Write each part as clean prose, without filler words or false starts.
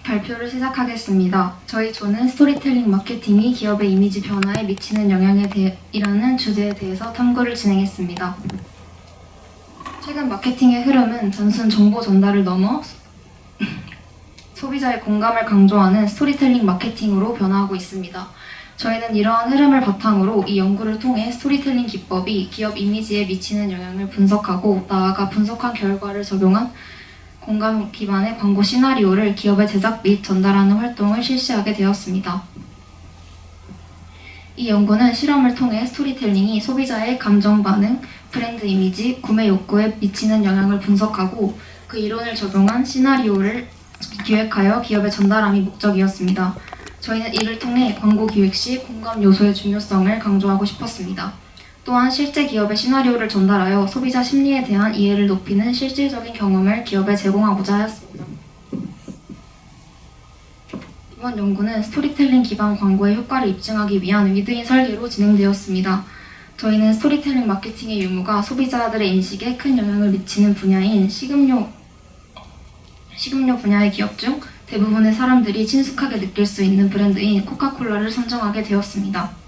발표를 시작하겠습니다. 저희 조는 스토리텔링 마케팅이 기업의 이미지 변화에 미치는 영향에 대해라는 주제에 대해서 탐구를 진행했습니다. 최근 마케팅의 흐름은 단순 정보 전달을 넘어 소비자의 공감을 강조하는 스토리텔링 마케팅으로 변화하고 있습니다. 저희는 이러한 흐름을 바탕으로 이 연구를 통해 스토리텔링 기법이 기업 이미지에 미치는 영향을 분석하고 나아가 분석한 결과를 적용한 공감 기반의 광고 시나리오를 기업에 제작 및 전달하는 활동을 실시하게 되었습니다. 이 연구는 실험을 통해 스토리텔링이 소비자의 감정 반응, 브랜드 이미지, 구매 욕구에 미치는 영향을 분석하고 그 이론을 적용한 시나리오를 기획하여 기업에 전달함이 목적이었습니다. 저희는 이를 통해 광고 기획 시 공감 요소의 중요성을 강조하고 싶었습니다. 또한 실제 기업의 시나리오를 전달하여 소비자 심리에 대한 이해를 높이는 실질적인 경험을 기업에 제공하고자 하였습니다. 이번 연구는 스토리텔링 기반 광고의 효과를 입증하기 위한 위드인 설계로 진행되었습니다. 저희는 스토리텔링 마케팅의 유무가 소비자들의 인식에 큰 영향을 미치는 분야인 식음료 분야의 기업 중 대부분의 사람들이 친숙하게 느낄 수 있는 브랜드인 코카콜라를 선정하게 되었습니다.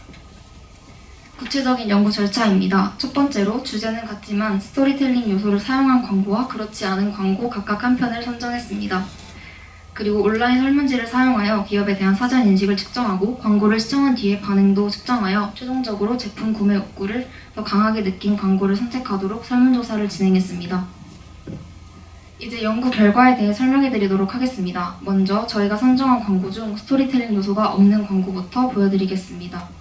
구체적인 연구 절차입니다. 첫 번째로 주제는 같지만 스토리텔링 요소를 사용한 광고와 그렇지 않은 광고 각각 한 편을 선정했습니다. 그리고 온라인 설문지를 사용하여 기업에 대한 사전 인식을 측정하고 광고를 시청한 뒤에 반응도 측정하여 최종적으로 제품 구매 욕구를 더 강하게 느낀 광고를 선택하도록 설문조사를 진행했습니다. 이제 연구 결과에 대해 설명해 드리도록 하겠습니다. 먼저 저희가 선정한 광고 중 스토리텔링 요소가 없는 광고부터 보여드리겠습니다.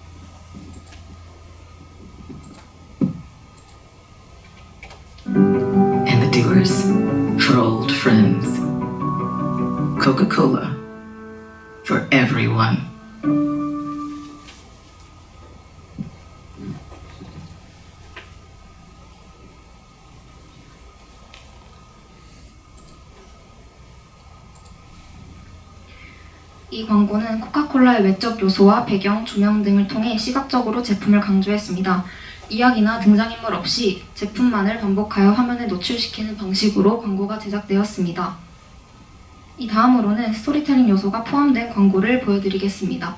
And the doers for old friends. Coca-Cola for everyone. 이 광고는 코카콜라의 외적 요소와 배경, 조명 등을 통해 시각적으로 제품을 강조했습니다. 이야기나 등장인물 없이 제품만을 반복하여 화면에 노출시키는 방식으로 광고가 제작되었습니다. 이 다음으로는 스토리텔링 요소가 포함된 광고를 보여드리겠습니다.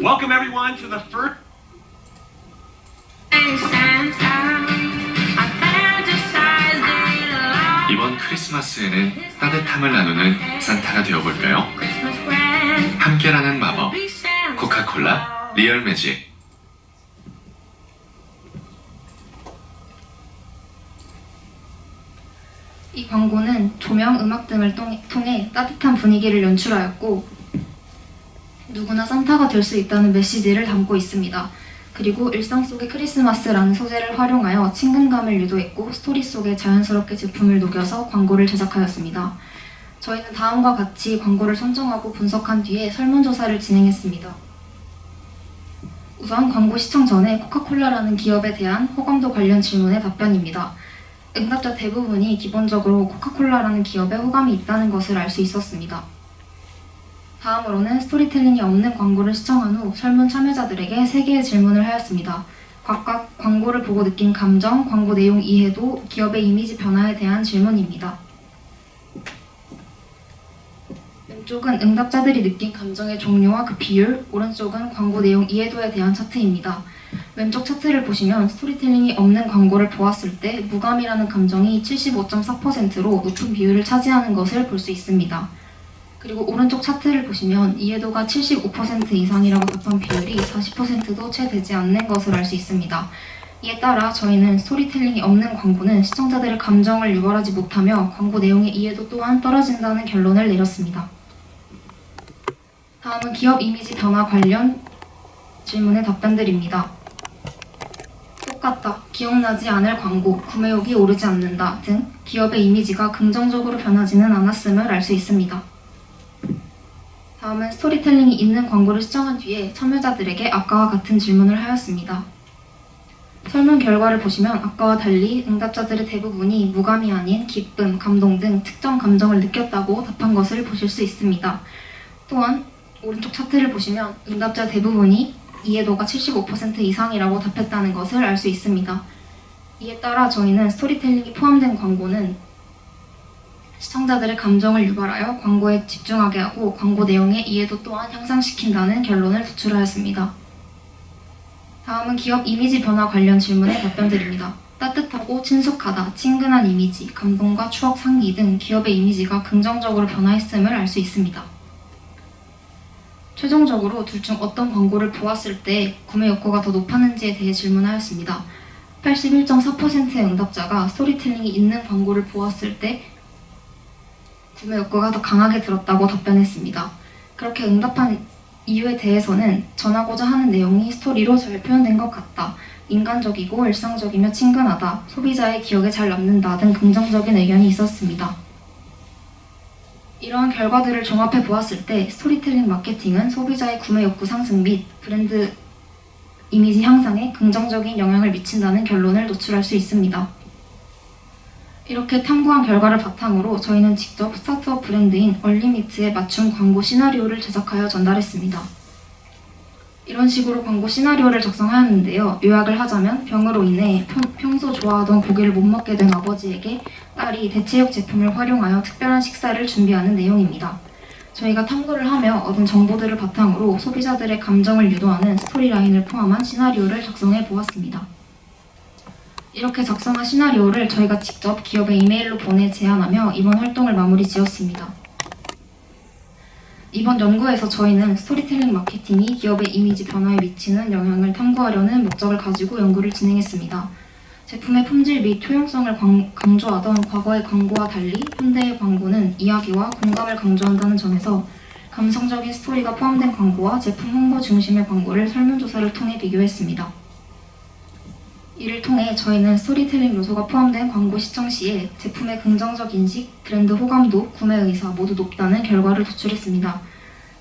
Welcome everyone to the first 이번 크리스마스에는 따뜻함을 나누는 산타가 되어볼까요? 함께라는 마법 코카콜라 리얼 매직. 이 광고는 조명, 음악 등을 통해 따뜻한 분위기를 연출하였고 누구나 산타가 될 수 있다는 메시지를 담고 있습니다. 그리고 일상 속의 크리스마스라는 소재를 활용하여 친근감을 유도했고 스토리 속에 자연스럽게 제품을 녹여서 광고를 제작하였습니다. 저희는 다음과 같이 광고를 선정하고 분석한 뒤에 설문조사를 진행했습니다. 우선 광고 시청 전에 코카콜라라는 기업에 대한 호감도 관련 질문의 답변입니다. 응답자 대부분이 기본적으로 코카콜라라는 기업에 호감이 있다는 것을 알 수 있었습니다. 다음으로는 스토리텔링이 없는 광고를 시청한 후 설문 참여자들에게 3개의 질문을 하였습니다. 각각 광고를 보고 느낀 감정, 광고 내용 이해도, 기업의 이미지 변화에 대한 질문입니다. 왼쪽은 응답자들이 느낀 감정의 종류와 그 비율, 오른쪽은 광고 내용 이해도에 대한 차트입니다. 왼쪽 차트를 보시면 스토리텔링이 없는 광고를 보았을 때 무감이라는 감정이 75.4%로 높은 비율을 차지하는 것을 볼 수 있습니다. 그리고 오른쪽 차트를 보시면 이해도가 75% 이상이라고 답한 비율이 40%도 채 되지 않는 것을 알 수 있습니다. 이에 따라 저희는 스토리텔링이 없는 광고는 시청자들의 감정을 유발하지 못하며 광고 내용의 이해도 또한 떨어진다는 결론을 내렸습니다. 다음은 기업 이미지 변화 관련 질문의 답변들입니다. 똑같다, 기억나지 않을 광고, 구매욕이 오르지 않는다 등 기업의 이미지가 긍정적으로 변하지는 않았음을 알 수 있습니다. 다음은 스토리텔링이 있는 광고를 시청한 뒤에 참여자들에게 아까와 같은 질문을 하였습니다. 설문 결과를 보시면 아까와 달리 응답자들의 대부분이 무감이 아닌 기쁨, 감동 등 특정 감정을 느꼈다고 답한 것을 보실 수 있습니다. 또한 오른쪽 차트를 보시면 응답자 대부분이 이해도가 75% 이상이라고 답했다는 것을 알 수 있습니다. 이에 따라 저희는 스토리텔링이 포함된 광고는 시청자들의 감정을 유발하여 광고에 집중하게 하고 광고 내용의 이해도 또한 향상시킨다는 결론을 도출하였습니다. 다음은 기업 이미지 변화 관련 질문에 답변드립니다. 따뜻하고 친숙하다, 친근한 이미지, 감동과 추억 상기 등 기업의 이미지가 긍정적으로 변화했음을 알 수 있습니다. 최종적으로 둘 중 어떤 광고를 보았을 때 구매 욕구가 더 높았는지에 대해 질문하였습니다. 81.4%의 응답자가 스토리텔링이 있는 광고를 보았을 때 구매 욕구가 더 강하게 들었다고 답변했습니다. 그렇게 응답한 이유에 대해서는 전하고자 하는 내용이 스토리로 잘 표현된 것 같다, 인간적이고 일상적이며 친근하다, 소비자의 기억에 잘 남는다 등 긍정적인 의견이 있었습니다. 이러한 결과들을 종합해 보았을 때 스토리텔링 마케팅은 소비자의 구매 욕구 상승 및 브랜드 이미지 향상에 긍정적인 영향을 미친다는 결론을 도출할 수 있습니다. 이렇게 탐구한 결과를 바탕으로 저희는 직접 스타트업 브랜드인 얼리미트의 맞춤 광고 시나리오를 제작하여 전달했습니다. 이런 식으로 광고 시나리오를 작성하였는데요. 요약을 하자면 병으로 인해 평소 좋아하던 고기를 못 먹게 된 아버지에게 딸이 대체육 제품을 활용하여 특별한 식사를 준비하는 내용입니다. 저희가 탐구를 하며 얻은 정보들을 바탕으로 소비자들의 감정을 유도하는 스토리라인을 포함한 시나리오를 작성해 보았습니다. 이렇게 작성한 시나리오를 저희가 직접 기업에 이메일로 보내 제안하며 이번 활동을 마무리 지었습니다. 이번 연구에서 저희는 스토리텔링 마케팅이 기업의 이미지 변화에 미치는 영향을 탐구하려는 목적을 가지고 연구를 진행했습니다. 제품의 품질 및 효용성을 강조하던 과거의 광고와 달리 현대의 광고는 이야기와 공감을 강조한다는 점에서 감성적인 스토리가 포함된 광고와 제품 홍보 중심의 광고를 설문조사를 통해 비교했습니다. 이를 통해 저희는 스토리텔링 요소가 포함된 광고 시청 시에 제품의 긍정적 인식, 브랜드 호감도, 구매 의사 모두 높다는 결과를 도출했습니다.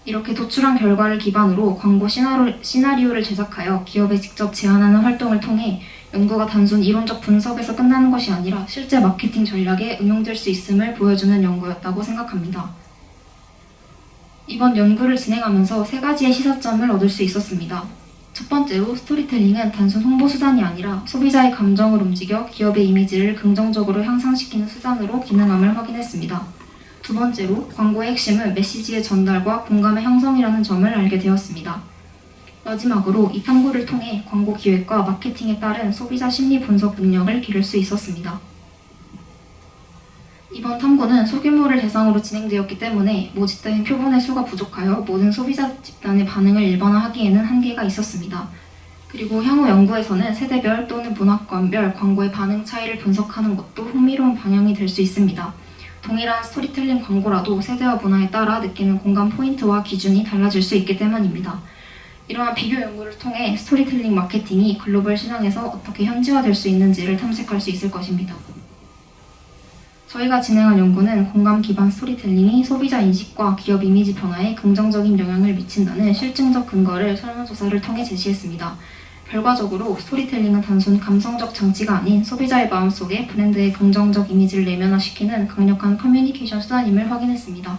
이렇게 도출한 결과를 기반으로 광고 시나리오를 제작하여 기업에 직접 제안하는 활동을 통해 연구가 단순 이론적 분석에서 끝나는 것이 아니라 실제 마케팅 전략에 응용될 수 있음을 보여주는 연구였다고 생각합니다. 이번 연구를 진행하면서 3가지의 시사점을 얻을 수 있었습니다. 첫 번째로 스토리텔링은 단순 홍보 수단이 아니라 소비자의 감정을 움직여 기업의 이미지를 긍정적으로 향상시키는 수단으로 기능함을 확인했습니다. 두 번째로 광고의 핵심은 메시지의 전달과 공감의 형성이라는 점을 알게 되었습니다. 마지막으로 이 탐구를 통해 광고 기획과 마케팅에 따른 소비자 심리 분석 능력을 기를 수 있었습니다. 이번 탐구는 소규모를 대상으로 진행되었기 때문에 모집된 표본의 수가 부족하여 모든 소비자 집단의 반응을 일반화하기에는 한계가 있었습니다. 그리고 향후 연구에서는 세대별 또는 문화권별 광고의 반응 차이를 분석하는 것도 흥미로운 방향이 될 수 있습니다. 동일한 스토리텔링 광고라도 세대와 문화에 따라 느끼는 공감 포인트와 기준이 달라질 수 있기 때문입니다. 이러한 비교 연구를 통해 스토리텔링 마케팅이 글로벌 시장에서 어떻게 현지화될 수 있는지를 탐색할 수 있을 것입니다. 저희가 진행한 연구는 공감 기반 스토리텔링이 소비자 인식과 기업 이미지 변화에 긍정적인 영향을 미친다는 실증적 근거를 설문조사를 통해 제시했습니다. 결과적으로 스토리텔링은 단순 감성적 장치가 아닌 소비자의 마음속에 브랜드의 긍정적 이미지를 내면화시키는 강력한 커뮤니케이션 수단임을 확인했습니다.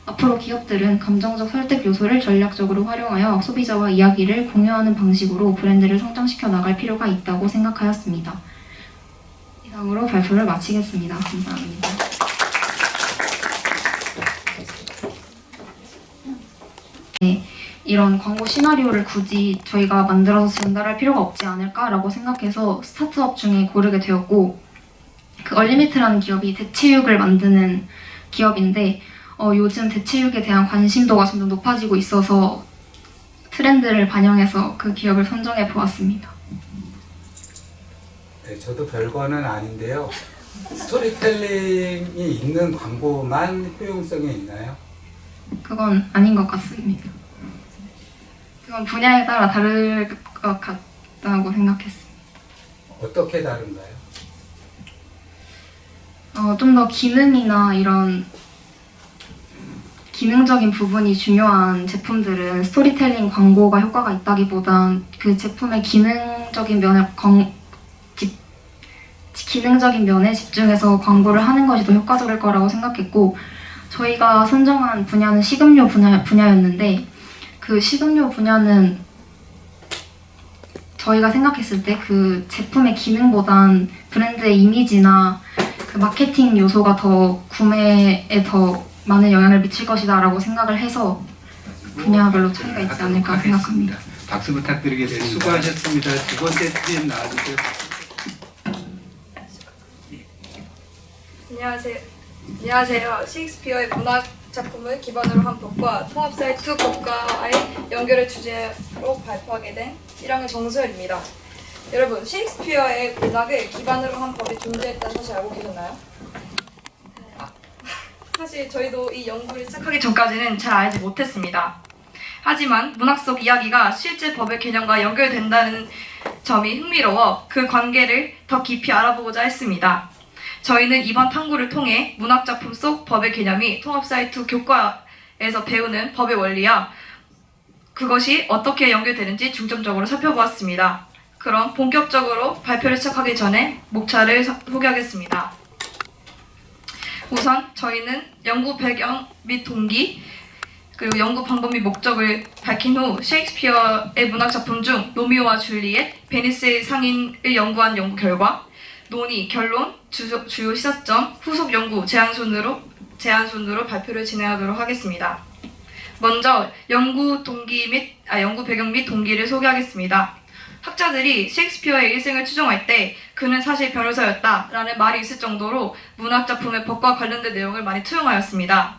앞으로 기업들은 감정적 설득 요소를 전략적으로 활용하여 소비자와 이야기를 공유하는 방식으로 브랜드를 성장시켜 나갈 필요가 있다고 생각하였습니다. 이상으로 발표를 마치겠습니다. 감사합니다. 네, 이런 광고 시나리오를 굳이 저희가 만들어서 전달할 필요가 없지 않을까라고 생각해서 스타트업 중에 고르게 되었고, 그 얼리미트라는 기업이 대체육을 만드는 기업인데 요즘 대체육에 대한 관심도가 점점 높아지고 있어서 트렌드를 반영해서 그 기업을 선정해 보았습니다. 네, 저도 별거는 아닌데요. 스토리텔링이 있는 광고만 효용성이 있나요? 그건 아닌 것 같습니다. 그건 분야에 따라 다를 것 같다고 생각했습니다. 어떻게 다른가요? 좀 더 기능이나 이런 기능적인 부분이 중요한 제품들은 스토리텔링 광고가 효과가 있다기보단 그 제품의 기능적인 면에 집중해서 광고를 하는 것이 더 효과적일 거라고 생각했고, 저희가 선정한 분야는 식음료 분야였는데 그 식음료 분야는 저희가 생각했을 때 그 제품의 기능보단 브랜드의 이미지나 그 마케팅 요소가 더 구매에 더 많은 영향을 미칠 것이다라고 생각을 해서 분야별로 차이가 있지 않을까 생각합니다. 박수 부탁드리겠습니다. 수고하셨습니다. 두 번째 팀 나와주세요. 안녕하세요. 셰익스피어의 문학 작품을 기반으로 한 법과 통합 사이트 국가의 연결을 주제로 발표하게 된 1학년 정수열입니다. 여러분, 셰익스피어의 문학을 기반으로 한 법이 존재했다는 사실 알고 계셨나요? 사실 저희도 이 연구를 시작하기 전까지는 잘 알지 못했습니다. 하지만 문학 속 이야기가 실제 법의 개념과 연결된다는 점이 흥미로워 그 관계를 더 깊이 알아보고자 했습니다. 저희는 이번 탐구를 통해 문학작품 속 법의 개념이 통합사이트 교과에서 배우는 법의 원리와 그것이 어떻게 연결되는지 중점적으로 살펴보았습니다. 그럼 본격적으로 발표를 시작하기 전에 목차를 소개하겠습니다. 우선 저희는 연구 배경 및 동기, 그리고 연구 방법 및 목적을 밝힌 후 셰익스피어의 문학작품 중 로미오와 줄리엣, 베니스의 상인을 연구한 연구 결과, 논의, 결론, 주요 시사점, 후속 연구, 제안순으로 발표를 진행하도록 하겠습니다. 먼저 연구 배경 및 동기를 소개하겠습니다. 학자들이 셰익스피어의 일생을 추정할 때 그는 사실 변호사였다라는 말이 있을 정도로 문학작품의 법과 관련된 내용을 많이 투영하였습니다.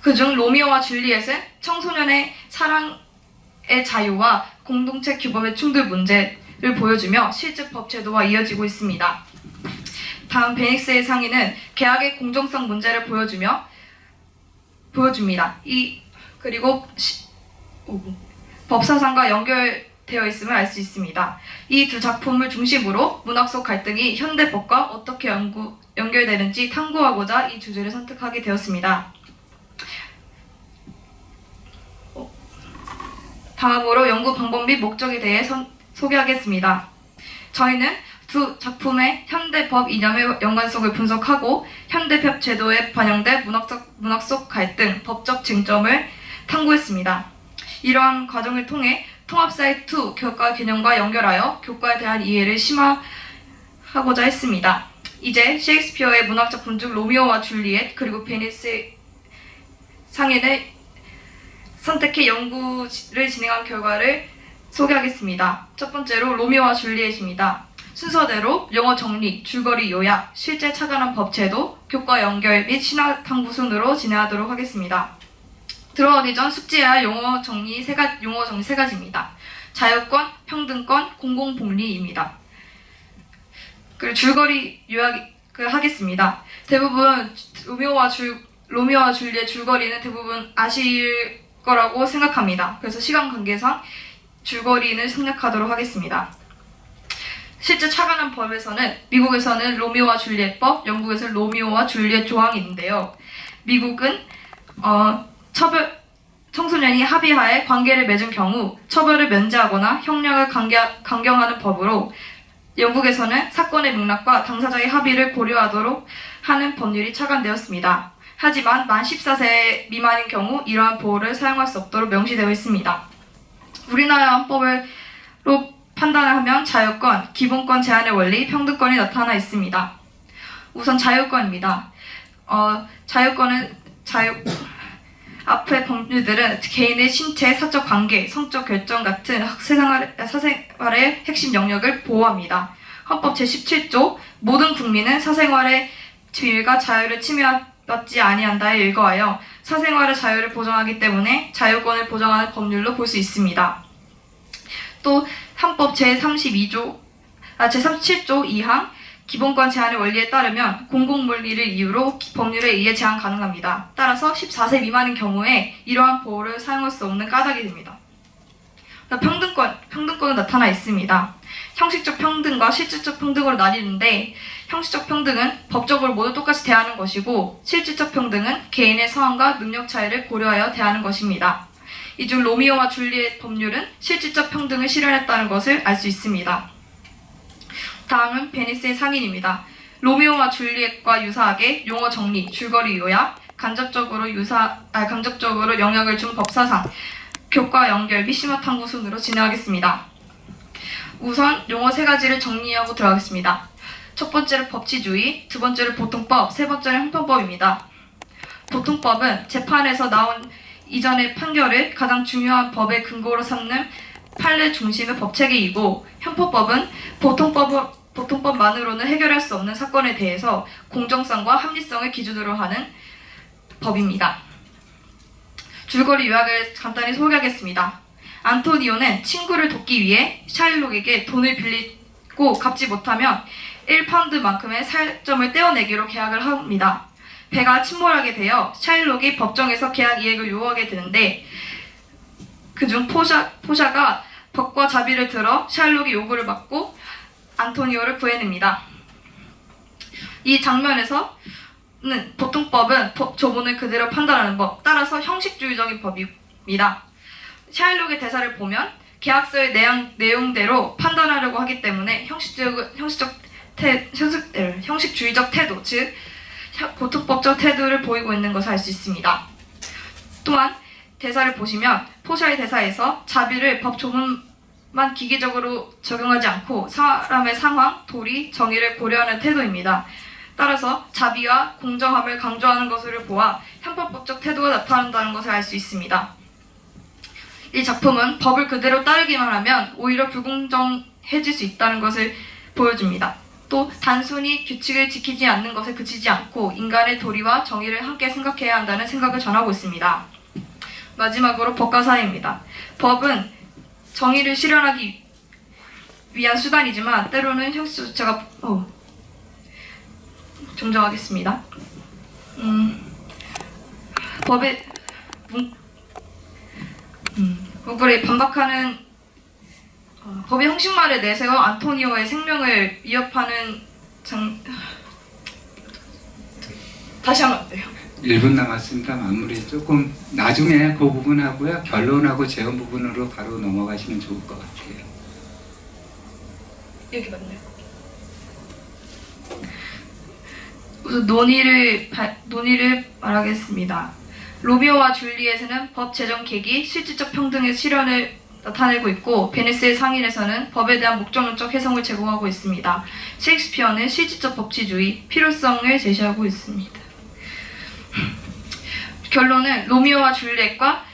그중 로미오와 줄리엣은 청소년의 사랑의 자유와 공동체 규범의 충돌 문제를 보여주며 실제 법 제도와 이어지고 있습니다. 다음 베니스의 상인은 계약의 공정성 문제를 보여줍니다. 그리고 법사상과 연결되어 있음을 알 수 있습니다. 이 두 작품을 중심으로 문학 속 갈등이 현대 법과 어떻게 연결되는지 탐구하고자 이 주제를 선택하게 되었습니다. 다음으로 연구 방법 및 목적에 대해 소개하겠습니다. 저희는 두 작품의 현대 법 이념의 연관성을 분석하고 현대 법 제도에 반영된 문학 속 갈등, 법적 쟁점을 탐구했습니다. 이러한 과정을 통해 통합사이트 교과 개념과 연결하여 교과에 대한 이해를 심화하고자 했습니다. 이제 셰익스피어의 문학작품 중 로미오와 줄리엣 그리고 베니스 상인을 선택해 연구를 진행한 결과를 소개하겠습니다. 첫 번째로 로미오와 줄리엣입니다. 순서대로 용어 정리, 줄거리 요약, 실제 착안한 법제도, 교과 연결 및 신화 탐구 순으로 진행하도록 하겠습니다. 들어가기 전 숙지해야 할 용어 정리 세 가지입니다. 자유권, 평등권, 공공복리입니다. 그리고 줄거리 요약을 하겠습니다. 대부분 로미오와 줄리엣 줄거리는 대부분 아실 거라고 생각합니다. 그래서 시간 관계상 줄거리는 생략하도록 하겠습니다. 실제 착안한 법에서는 미국에서는 로미오와 줄리엣법, 영국에서는 로미오와 줄리엣 조항이 있는데요. 미국은 청소년이 합의하에 관계를 맺은 경우 처벌을 면제하거나 형량을 강경하는 법으로 영국에서는 사건의 맥락과 당사자의 합의를 고려하도록 하는 법률이 착안되었습니다. 하지만 만 14세 미만인 경우 이러한 보호를 사용할 수 없도록 명시되어 있습니다. 우리나라 헌법으로 판단을 하면 자유권, 기본권 제한의 원리, 평등권이 나타나 있습니다. 우선 자유권입니다. 앞의 법률들은 개인의 신체, 사적 관계, 성적 결정 같은 사생활의 핵심 영역을 보호합니다. 헌법 제17조 모든 국민은 사생활의 비밀과 자유를 침해받지 아니한다에 일거하여 사생활의 자유를 보장하기 때문에 자유권을 보장하는 법률로 볼 수 있습니다. 또 헌법 제37조 2항 기본권 제한의 원리에 따르면 공공물리를 이유로 법률에 의해 제한 가능합니다. 따라서 14세 미만인 경우에 이러한 보호를 사용할 수 없는 까닭이 됩니다. 평등권은 나타나 있습니다. 형식적 평등과 실질적 평등으로 나뉘는데 형식적 평등은 법적으로 모두 똑같이 대하는 것이고 실질적 평등은 개인의 상황과 능력 차이를 고려하여 대하는 것입니다. 이 중 로미오와 줄리엣 법률은 실질적 평등을 실현했다는 것을 알 수 있습니다. 다음은 베니스의 상인입니다. 로미오와 줄리엣과 유사하게 용어 정리, 줄거리 요약, 간접적으로 영향을 준 법사상, 교과 연결 및 심화 탐구 순으로 진행하겠습니다. 우선 용어 세 가지를 정리하고 들어가겠습니다. 첫 번째로 법치주의, 두 번째로 보통법, 세 번째로 형평법입니다. 보통법은 재판에서 나온 이전의 판결을 가장 중요한 법의 근거로 삼는 판례 중심의 법체계이고, 형법법은 보통법만으로는 해결할 수 없는 사건에 대해서 공정성과 합리성을 기준으로 하는 법입니다. 줄거리 요약을 간단히 소개하겠습니다. 안토니오는 친구를 돕기 위해 샤일록에게 돈을 빌리고 갚지 못하면 1파운드만큼의 살점을 떼어내기로 계약을 합니다. 배가 침몰하게 되어 샤일록이 법정에서 계약 이행을 요구하게 되는데, 그중 포샤가 벽과 자비를 들어 샤일록의 요구를 막고 안토니오를 구해냅니다. 이 장면에서는 보통법은 법 조문을 그대로 판단하는 법, 따라서 형식주의적인 법입니다. 샤일록의 대사를 보면 계약서의 내용대로 판단하려고 하기 때문에 형식주의적 태도, 즉 보통법적 태도를 보이고 있는 것을 알 수 있습니다. 또한 대사를 보시면 포샤의 대사에서 자비를 법 조문만 기계적으로 적용하지 않고 사람의 상황, 도리, 정의를 고려하는 태도입니다. 따라서 자비와 공정함을 강조하는 것을 보아 형법법적 태도가 나타난다는 것을 알 수 있습니다. 이 작품은 법을 그대로 따르기만 하면 오히려 불공정해질 수 있다는 것을 보여줍니다. 또 단순히 규칙을 지키지 않는 것에 그치지 않고 인간의 도리와 정의를 함께 생각해야 한다는 생각을 전하고 있습니다. 마지막으로 법과 사회입니다. 법은 정의를 실현하기 위한 수단이지만 때로는 형식 자체가 정정하겠습니다. 법의 문구를 반박하는 법의 형식만을 내세워 안토니오의 생명을 위협하는 다시 하면 안 돼요. 1분 남았습니다. 마무리 조금 나중에 그 부분하고요. 결론하고 재원 부분으로 바로 넘어가시면 좋을 것 같아요. 여기 맞네요. 우선 논의를 말하겠습니다. 로미오와 줄리엣은 법 제정 계기, 실질적 평등의 실현을 나타내고 있고, 베니스의 상인에서는 법에 대한 목적론적 해석을 제공하고 있습니다. 셰익스피어는 실질적 법치주의, 필요성을 제시하고 있습니다. 결론은 로미오와 줄리엣과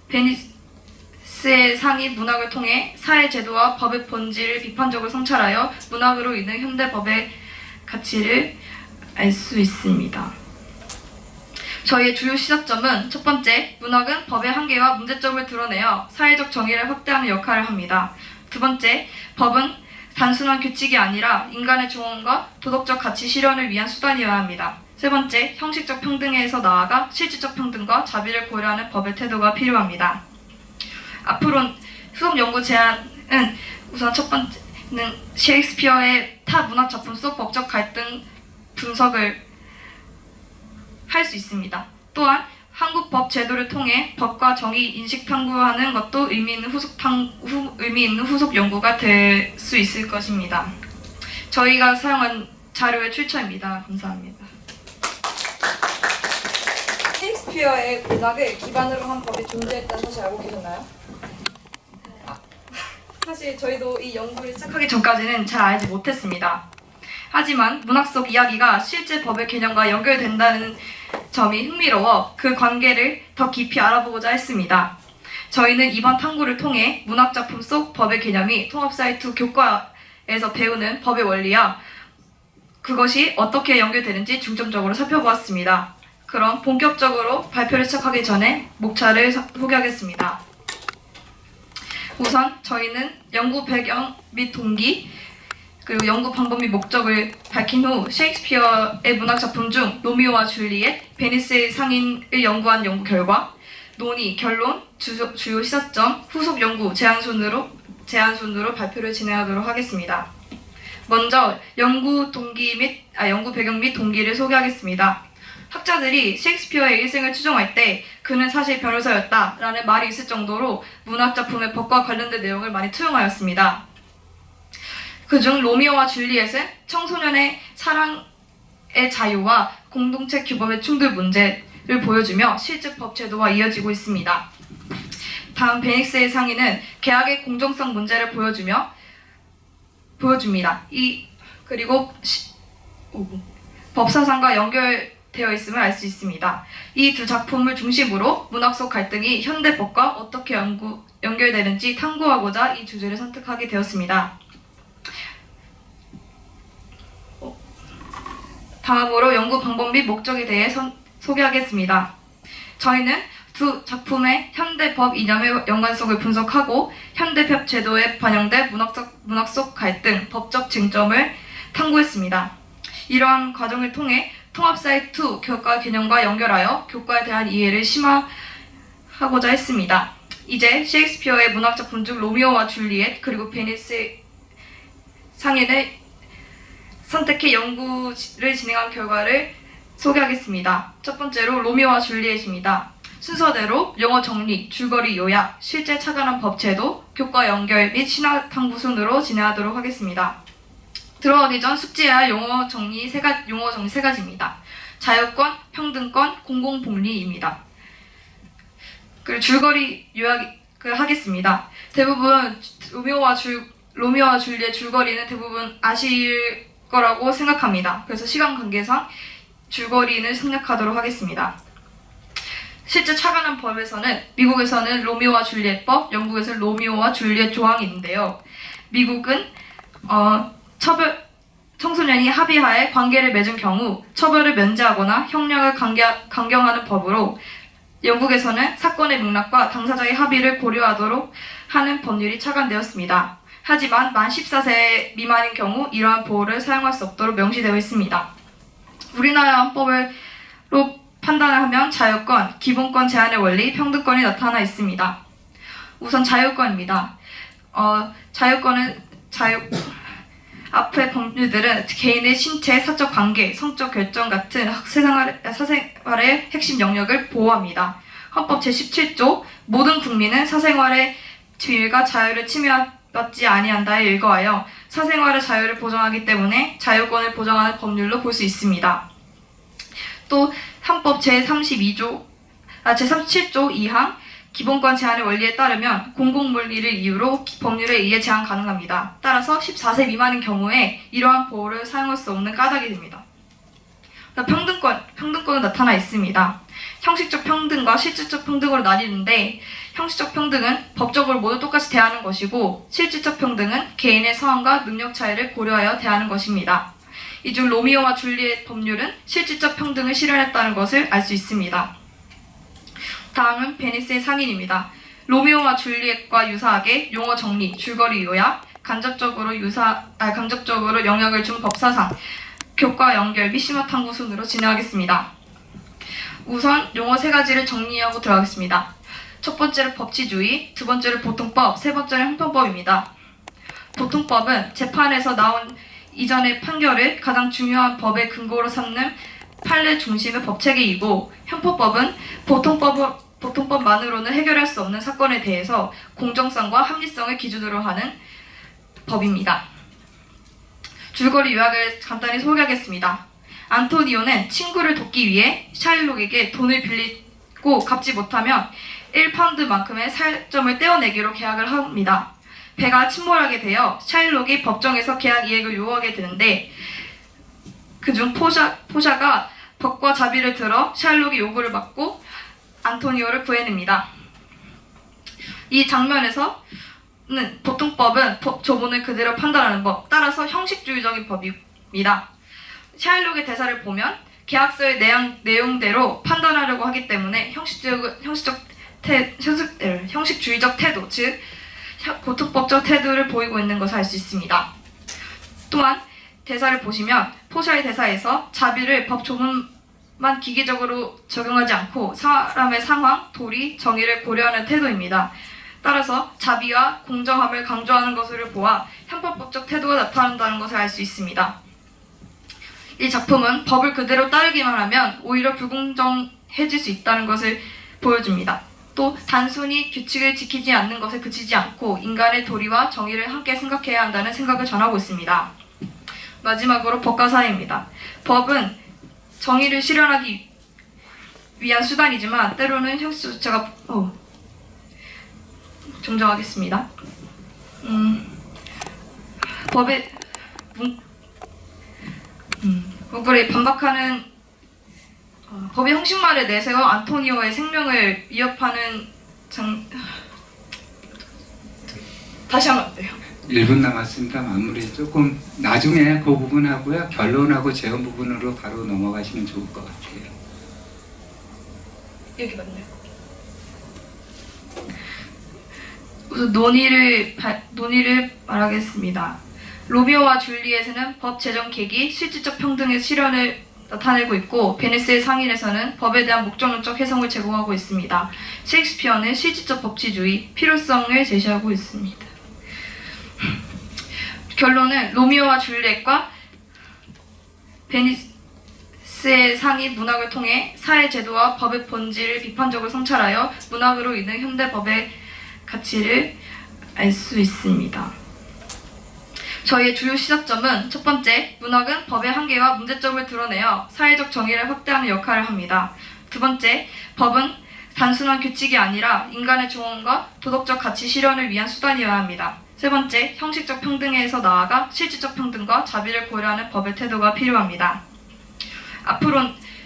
베니스의 상인 문학을 통해 사회 제도와 법의 본질을 비판적으로 성찰하여 문학으로 인해 현대 법의 가치를 알 수 있습니다. 저희의 주요 시작점은 첫 번째, 문학은 법의 한계와 문제점을 드러내어 사회적 정의를 확대하는 역할을 합니다. 두 번째, 법은 단순한 규칙이 아니라 인간의 조언과 도덕적 가치 실현을 위한 수단이어야 합니다. 세 번째, 형식적 평등에서 나아가 실질적 평등과 자비를 고려하는 법의 태도가 필요합니다. 앞으로 후속 연구 제안은 우선 첫 번째는 셰익스피어의 타 문학 작품 속 법적 갈등 분석을 할 수 있습니다. 또한 한국 법 제도를 통해 법과 정의 인식 탐구하는 것도 의미 있는 후속 연구가 될 수 있을 것입니다. 저희가 사용한 자료의 출처입니다. 감사합니다. 셰익스피어의 문학을 기반으로 한 법이 존재했다는 사실 알고 계셨나요? 사실 저희도 이 연구를 시작하기 전까지는 잘 알지 못했습니다. 하지만 문학 속 이야기가 실제 법의 개념과 연결된다는 점이 흥미로워 그 관계를 더 깊이 알아보고자 했습니다. 저희는 이번 탐구를 통해 문학 작품 속 법의 개념이 통합 사이트 교과에서 배우는 법의 원리와 그것이 어떻게 연결되는지 중점적으로 살펴보았습니다. 그럼 본격적으로 발표를 시작하기 전에 목차를 소개하겠습니다. 우선 저희는 연구 배경 및 동기, 그리고 연구 방법 및 목적을 밝힌 후 셰익스피어의 문학 작품 중 로미오와 줄리엣, 베니스의 상인을 연구한 연구 결과, 논의, 결론, 주요 시사점, 후속 연구 제안 순으로 발표를 진행하도록 하겠습니다. 먼저 연구 배경 및 동기를 소개하겠습니다. 학자들이 셰익스피어의 일생을 추정할 때 그는 사실 변호사였다라는 말이 있을 정도로 문학 작품의 법과 관련된 내용을 많이 투영하였습니다. 그중 로미오와 줄리엣은 청소년의 사랑의 자유와 공동체 규범의 충돌 문제를 보여주며 실제 법 제도와 이어지고 있습니다. 다음 베니스의 상인은 계약의 공정성 문제를 보여줍니다. 이 그리고 법사상과 연결되어 있음을 알 수 있습니다. 이 두 작품을 중심으로 문학 속 갈등이 현대법과 어떻게 연결되는지 탐구하고자 이 주제를 선택하게 되었습니다. 다음으로 연구 방법 및 목적에 대해 소개하겠습니다. 저희는 두 작품의 현대법 이념의 연관성을 분석하고 현대법 제도에 반영된 문학 속 갈등, 법적 쟁점을 탐구했습니다. 이러한 과정을 통해 통합사의 2 교과 개념과 연결하여 교과에 대한 이해를 심화하고자 했습니다. 이제 셰익스피어의 문학작품 중 로미오와 줄리엣 그리고 베니스 상인을 선택해 연구를 진행한 결과를 소개하겠습니다. 첫 번째로 로미오와 줄리엣입니다. 순서대로 영어 정리, 줄거리 요약, 실제 착안한 법제도, 교과 연결 및 신화 탐구 순으로 진행하도록 하겠습니다. 들어가기 전 숙지해야 할 용어 정리 세 가지입니다. 자유권, 평등권, 공공복리입니다. 그리고 줄거리 요약을 하겠습니다. 대부분 로미오와 줄리엣 줄거리는 대부분 아실 거라고 생각합니다. 그래서 시간 관계상 줄거리는 생략하도록 하겠습니다. 실제 착안한 법에서는 미국에서는 로미오와 줄리엣법, 영국에서는 로미오와 줄리엣 조항이 있는데요. 미국은 청소년이 합의하에 관계를 맺은 경우 처벌을 면제하거나 형량을 강경하는 법으로 영국에서는 사건의 맥락과 당사자의 합의를 고려하도록 하는 법률이 착안되었습니다. 하지만 만 14세 미만인 경우 이러한 보호를 사용할 수 없도록 명시되어 있습니다. 우리나라 헌법으로 판단을 하면 자유권, 기본권 제한의 원리, 평등권이 나타나 있습니다. 우선 자유권입니다. 앞의 법률들은 개인의 신체, 사적 관계, 성적 결정 같은 사생활의 핵심 영역을 보호합니다. 헌법 제17조 모든 국민은 사생활의 비밀과 자유를 침해받지 아니한다에 일거하여 사생활의 자유를 보장하기 때문에 자유권을 보장하는 법률로 볼 수 있습니다. 또 헌법 제37조 2항 기본권 제한의 원리에 따르면 공공물리를 이유로 법률에 의해 제한 가능합니다. 따라서 14세 미만인 경우에 이러한 보호를 사용할 수 없는 까닭이 됩니다. 평등권은 나타나 있습니다. 형식적 평등과 실질적 평등으로 나뉘는데 형식적 평등은 법적으로 모두 똑같이 대하는 것이고 실질적 평등은 개인의 상황과 능력 차이를 고려하여 대하는 것입니다. 이 중 로미오와 줄리엣 법률은 실질적 평등을 실현했다는 것을 알 수 있습니다. 다음은 베니스의 상인입니다. 로미오와 줄리엣과 유사하게 용어 정리, 줄거리 요약, 간접적으로 영향을 준 법사상, 교과 연결 및 심화 탐구 순으로 진행하겠습니다. 우선 용어 3가지를 정리하고 들어가겠습니다. 첫 번째로 법치주의, 두 번째로 보통법, 세 번째는 형평법입니다. 보통법은 재판에서 나온 이전의 판결을 가장 중요한 법의 근거로 삼는 판례 중심의 법체계이고 형법법은 보통법만으로는 해결할 수 없는 사건에 대해서 공정성과 합리성을 기준으로 하는 법입니다. 줄거리 요약을 간단히 소개하겠습니다. 안토니오는 친구를 돕기 위해 샤일록에게 돈을 빌리고 갚지 못하면 1파운드만큼의 살점을 떼어내기로 계약을 합니다. 배가 침몰하게 되어 샤일록이 법정에서 계약 이행을 요구하게 되는데 그중 포샤가 벽과 자비를 들어 샤일록의 요구를 받고 안토니오를 구해냅니다. 이 장면에서는 보통법은 법 조문을 그대로 판단하는 법, 따라서 형식주의적인 법입니다. 샤일록의 대사를 보면 계약서의 내용대로 판단하려고 하기 때문에 형식주의적 태도, 즉 보통법적 태도를 보이고 있는 것을 알 수 있습니다. 또한 대사를 보시면 포샤의 대사에서 자비를 법 조문만 기계적으로 적용하지 않고 사람의 상황, 도리, 정의를 고려하는 태도입니다. 따라서 자비와 공정함을 강조하는 것을 보아 형법법적 태도가 나타난다는 것을 알 수 있습니다. 이 작품은 법을 그대로 따르기만 하면 오히려 불공정해질 수 있다는 것을 보여줍니다. 또 단순히 규칙을 지키지 않는 것에 그치지 않고 인간의 도리와 정의를 함께 생각해야 한다는 생각을 전하고 있습니다. 마지막으로 법과 사회입니다. 법은 정의를 실현하기 위한 수단이지만 때로는 형식 자체가 정정하겠습니다. 법의 요구에 반박하는 법의 형식말을 내세워 안토니오의 생명을 위협하는 다시 하면 안 돼요. 1분 남았습니다. 마무리 조금 나중에 그 부분하고요. 결론하고 재원 부분으로 바로 넘어가시면 좋을 것 같아요. 여기 맞네요. 우선 논의를 말하겠습니다. 로미오와 줄리엣은 법 제정 계기, 실질적 평등의 실현을 나타내고 있고 베니스의 상인에서는 법에 대한 목적론적 해석을 제공하고 있습니다. 셰익스피어는 실질적 법치주의, 필요성을 제시하고 있습니다. 결론은 로미오와 줄리엣과 베니스의 상인 문학을 통해 사회 제도와 법의 본질을 비판적으로 성찰하여 문학으로 인해 현대 법의 가치를 알 수 있습니다. 저희의 주요 시작점은 첫 번째, 문학은 법의 한계와 문제점을 드러내어 사회적 정의를 확대하는 역할을 합니다. 두 번째, 법은 단순한 규칙이 아니라 인간의 조언과 도덕적 가치 실현을 위한 수단이어야 합니다. 세 번째, 형식적 평등에서 나아가 실질적 평등과 자비를 고려하는 법의 태도가 필요합니다. 앞으로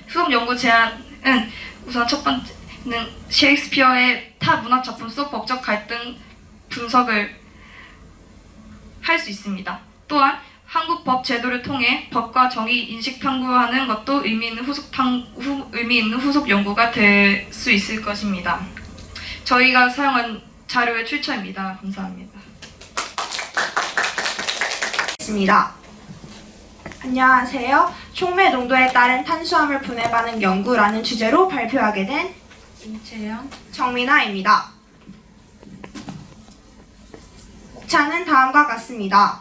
후속 연구 제안은 우선 첫 번째는 셰익스피어의 타 문학 작품 속 법적 갈등 분석을 할 수 있습니다. 또한 한국 법 제도를 통해 법과 정의 인식 탐구하는 것도 의미 있는 후속 연구가 될 수 있을 것입니다. 저희가 사용한 자료의 출처입니다. 감사합니다. 안녕하세요. 촉매 농도에 따른 탄수화물 분해 반응 연구라는 주제로 발표하게 된 임채영, 정민아입니다. 목차는 다음과 같습니다.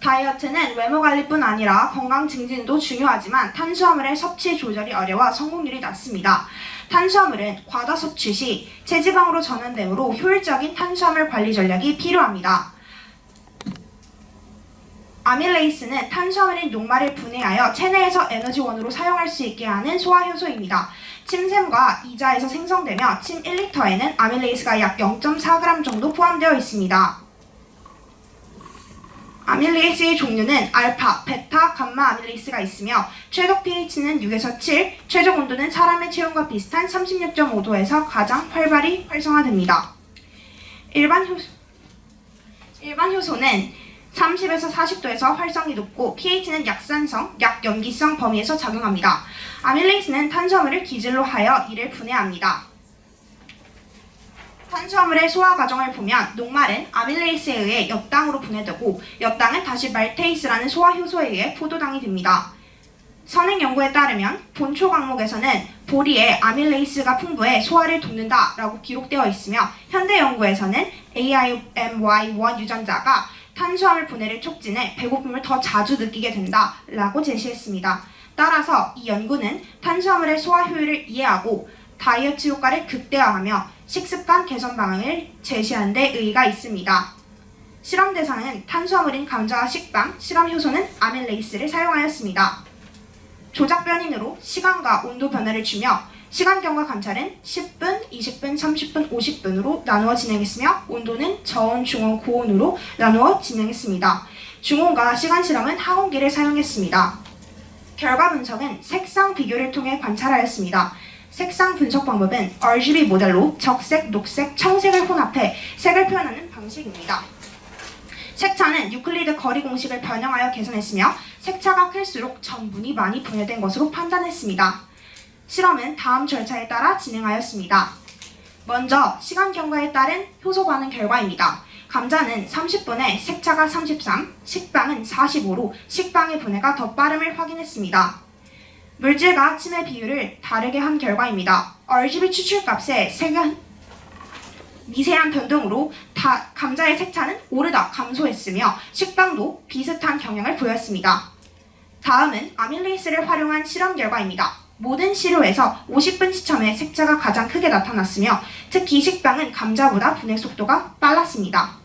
다이어트는 외모 관리뿐 아니라 건강 증진도 중요하지만 탄수화물의 섭취 조절이 어려워 성공률이 낮습니다. 탄수화물은 과다 섭취 시 체지방으로 전환되므로 효율적인 탄수화물 관리 전략이 필요합니다. 아밀레이스는 탄수화물인 녹말을 분해하여 체내에서 에너지원으로 사용할 수 있게 하는 소화효소입니다. 침샘과 이자에서 생성되며 침 1리터에는 아밀레이스가 약 0.4g 정도 포함되어 있습니다. 아밀레이스의 종류는 알파, 베타, 감마 아밀레이스가 있으며 최적 pH는 6에서 7, 최적 온도는 사람의 체온과 비슷한 36.5도에서 가장 활발히 활성화됩니다. 일반 효소는 30에서 40도에서 활성이 높고 pH는 약산성, 약염기성 범위에서 작용합니다. 아밀레이스는 탄수화물을 기질로 하여 이를 분해합니다. 탄수화물의 소화 과정을 보면 녹말은 아밀레이스에 의해 엿당으로 분해되고 엿당은 다시 말테이스라는 소화효소에 의해 포도당이 됩니다. 선행 연구에 따르면 본초 강목에서는 보리에 아밀레이스가 풍부해 소화를 돕는다 라고 기록되어 있으며 현대 연구에서는 AIMY1 유전자가 탄수화물 분해를 촉진해 배고픔을 더 자주 느끼게 된다 라고 제시했습니다. 따라서 이 연구는 탄수화물의 소화 효율을 이해하고 다이어트 효과를 극대화하며 식습관 개선 방안을 제시하는 데 의의가 있습니다. 실험 대상은 탄수화물인 감자와 식빵, 실험 효소는 아밀레이스를 사용하였습니다. 조작 변인으로 시간과 온도 변화를 주며 시간 경과 관찰은 10분, 20분, 30분, 50분으로 나누어 진행했으며 온도는 저온, 중온, 고온으로 나누어 진행했습니다. 중온과 시간 실험은 항온기를 사용했습니다. 결과 분석은 색상 비교를 통해 관찰하였습니다. 색상 분석 방법은 RGB 모델로 적색, 녹색, 청색을 혼합해 색을 표현하는 방식입니다. 색차는 유클리드 거리 공식을 변형하여 계산했으며 색차가 클수록 전분이 많이 분해된 것으로 판단했습니다. 실험은 다음 절차에 따라 진행하였습니다. 먼저 시간 경과에 따른 효소 반응 결과입니다. 감자는 30분에 색차가 33, 식빵은 45로 식빵의 분해가 더 빠름을 확인했습니다. 물질과 침의 비율을 다르게 한 결과입니다. RGB 추출값의 미세한 변동으로 감자의 색차는 오르다 감소했으며 식빵도 비슷한 경향을 보였습니다. 다음은 아밀레이스를 활용한 실험 결과입니다. 모든 시료에서 50분 시점에 색차가 가장 크게 나타났으며 특히 식빵은 감자보다 분해 속도가 빨랐습니다.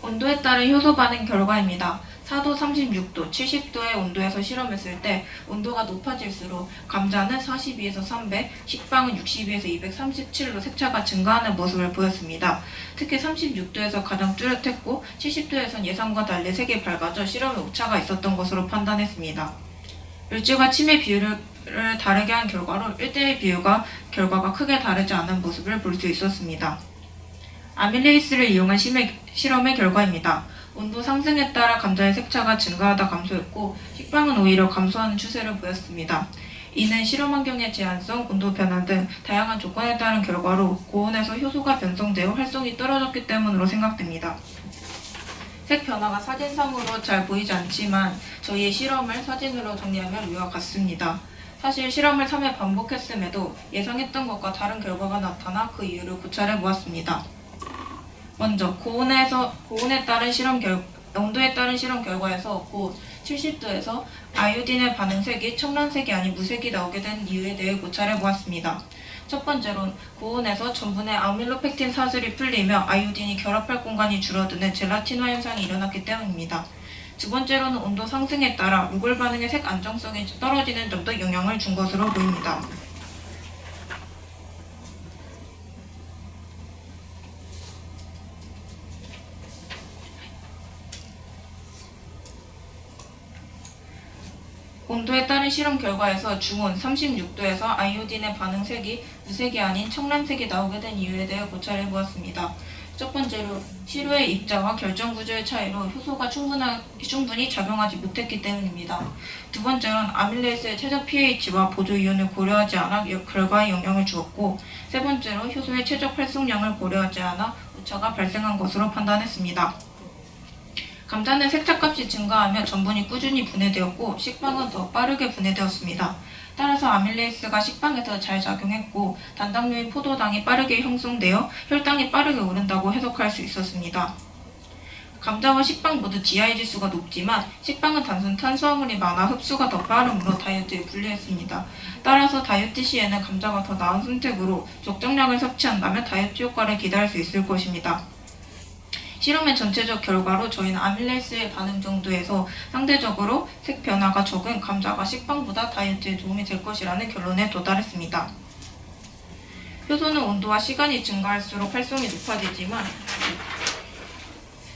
온도에 따른 효소 반응 결과입니다. 4도 36도, 70도의 온도에서 실험했을 때 온도가 높아질수록 감자는 42에서 300, 식빵은 62에서 237로 색차가 증가하는 모습을 보였습니다. 특히 36도에서 가장 뚜렷했고 70도에선 예상과 달리 색이 밝아져 실험에 오차가 있었던 것으로 판단했습니다. 일주가 침해 비율을 다르게 한 결과로 1대1 비율과 결과가 크게 다르지 않은 모습을 볼 수 있었습니다. 아밀레이스를 이용한 실험의 결과입니다. 온도 상승에 따라 감자의 색차가 증가하다 감소했고 식빵은 오히려 감소하는 추세를 보였습니다. 이는 실험 환경의 제한성, 온도 변화 등 다양한 조건에 따른 결과로 고온에서 효소가 변성되어 활성이 떨어졌기 때문으로 생각됩니다. 색 변화가 사진상으로 잘 보이지 않지만 저희의 실험을 사진으로 정리하면 위와 같습니다. 사실 실험을 3회 반복했음에도 예상했던 것과 다른 결과가 나타나 그 이유를 고찰해 보았습니다. 먼저 고온에 따른 온도에 따른 실험 결과에서 곧 70도에서 아이오딘의 반응색이 청란색이 아닌 무색이 나오게 된 이유에 대해 고찰해 보았습니다. 첫 번째로는 고온에서 전분의 아밀로펙틴 사슬이 풀리며 아이오딘이 결합할 공간이 줄어드는 젤라틴화 현상이 일어났기 때문입니다. 두 번째로는 온도 상승에 따라 루골 반응의 색 안정성이 떨어지는 점도 영향을 준 것으로 보입니다. 온도에 따른 실험 결과에서 중온 36도에서 아이오딘의 반응색이 무색이 아닌 청란색이 나오게 된 이유에 대해 고찰해 보았습니다. 첫 번째로 시료의 입자와 결정 구조의 차이로 효소가 충분히 작용하지 못했기 때문입니다. 두 번째로는 아밀레이스의 최저 pH와 보조 이온을 고려하지 않아 결과에 영향을 주었고, 세 번째로 효소의 최적 활성량을 고려하지 않아 오차가 발생한 것으로 판단했습니다. 감자는 색차값이 증가하며 전분이 꾸준히 분해되었고 식빵은 더 빠르게 분해되었습니다. 따라서 아밀레이스가 식빵에 더 잘 작용했고 단당류인 포도당이 빠르게 형성되어 혈당이 빠르게 오른다고 해석할 수 있었습니다. 감자와 식빵 모두 GI 지수가 높지만 식빵은 단순 탄수화물이 많아 흡수가 더 빠르므로 다이어트에 불리했습니다. 따라서 다이어트 시에는 감자가 더 나은 선택으로 적정량을 섭취한다면 다이어트 효과를 기대할 수 있을 것입니다. 실험의 전체적 결과로 저희는 아밀레이스의 반응 정도에서 상대적으로 색 변화가 적은 감자가 식빵보다 다이어트에 도움이 될 것이라는 결론에 도달했습니다. 효소는 온도와 시간이 증가할수록 활성이 높아지지만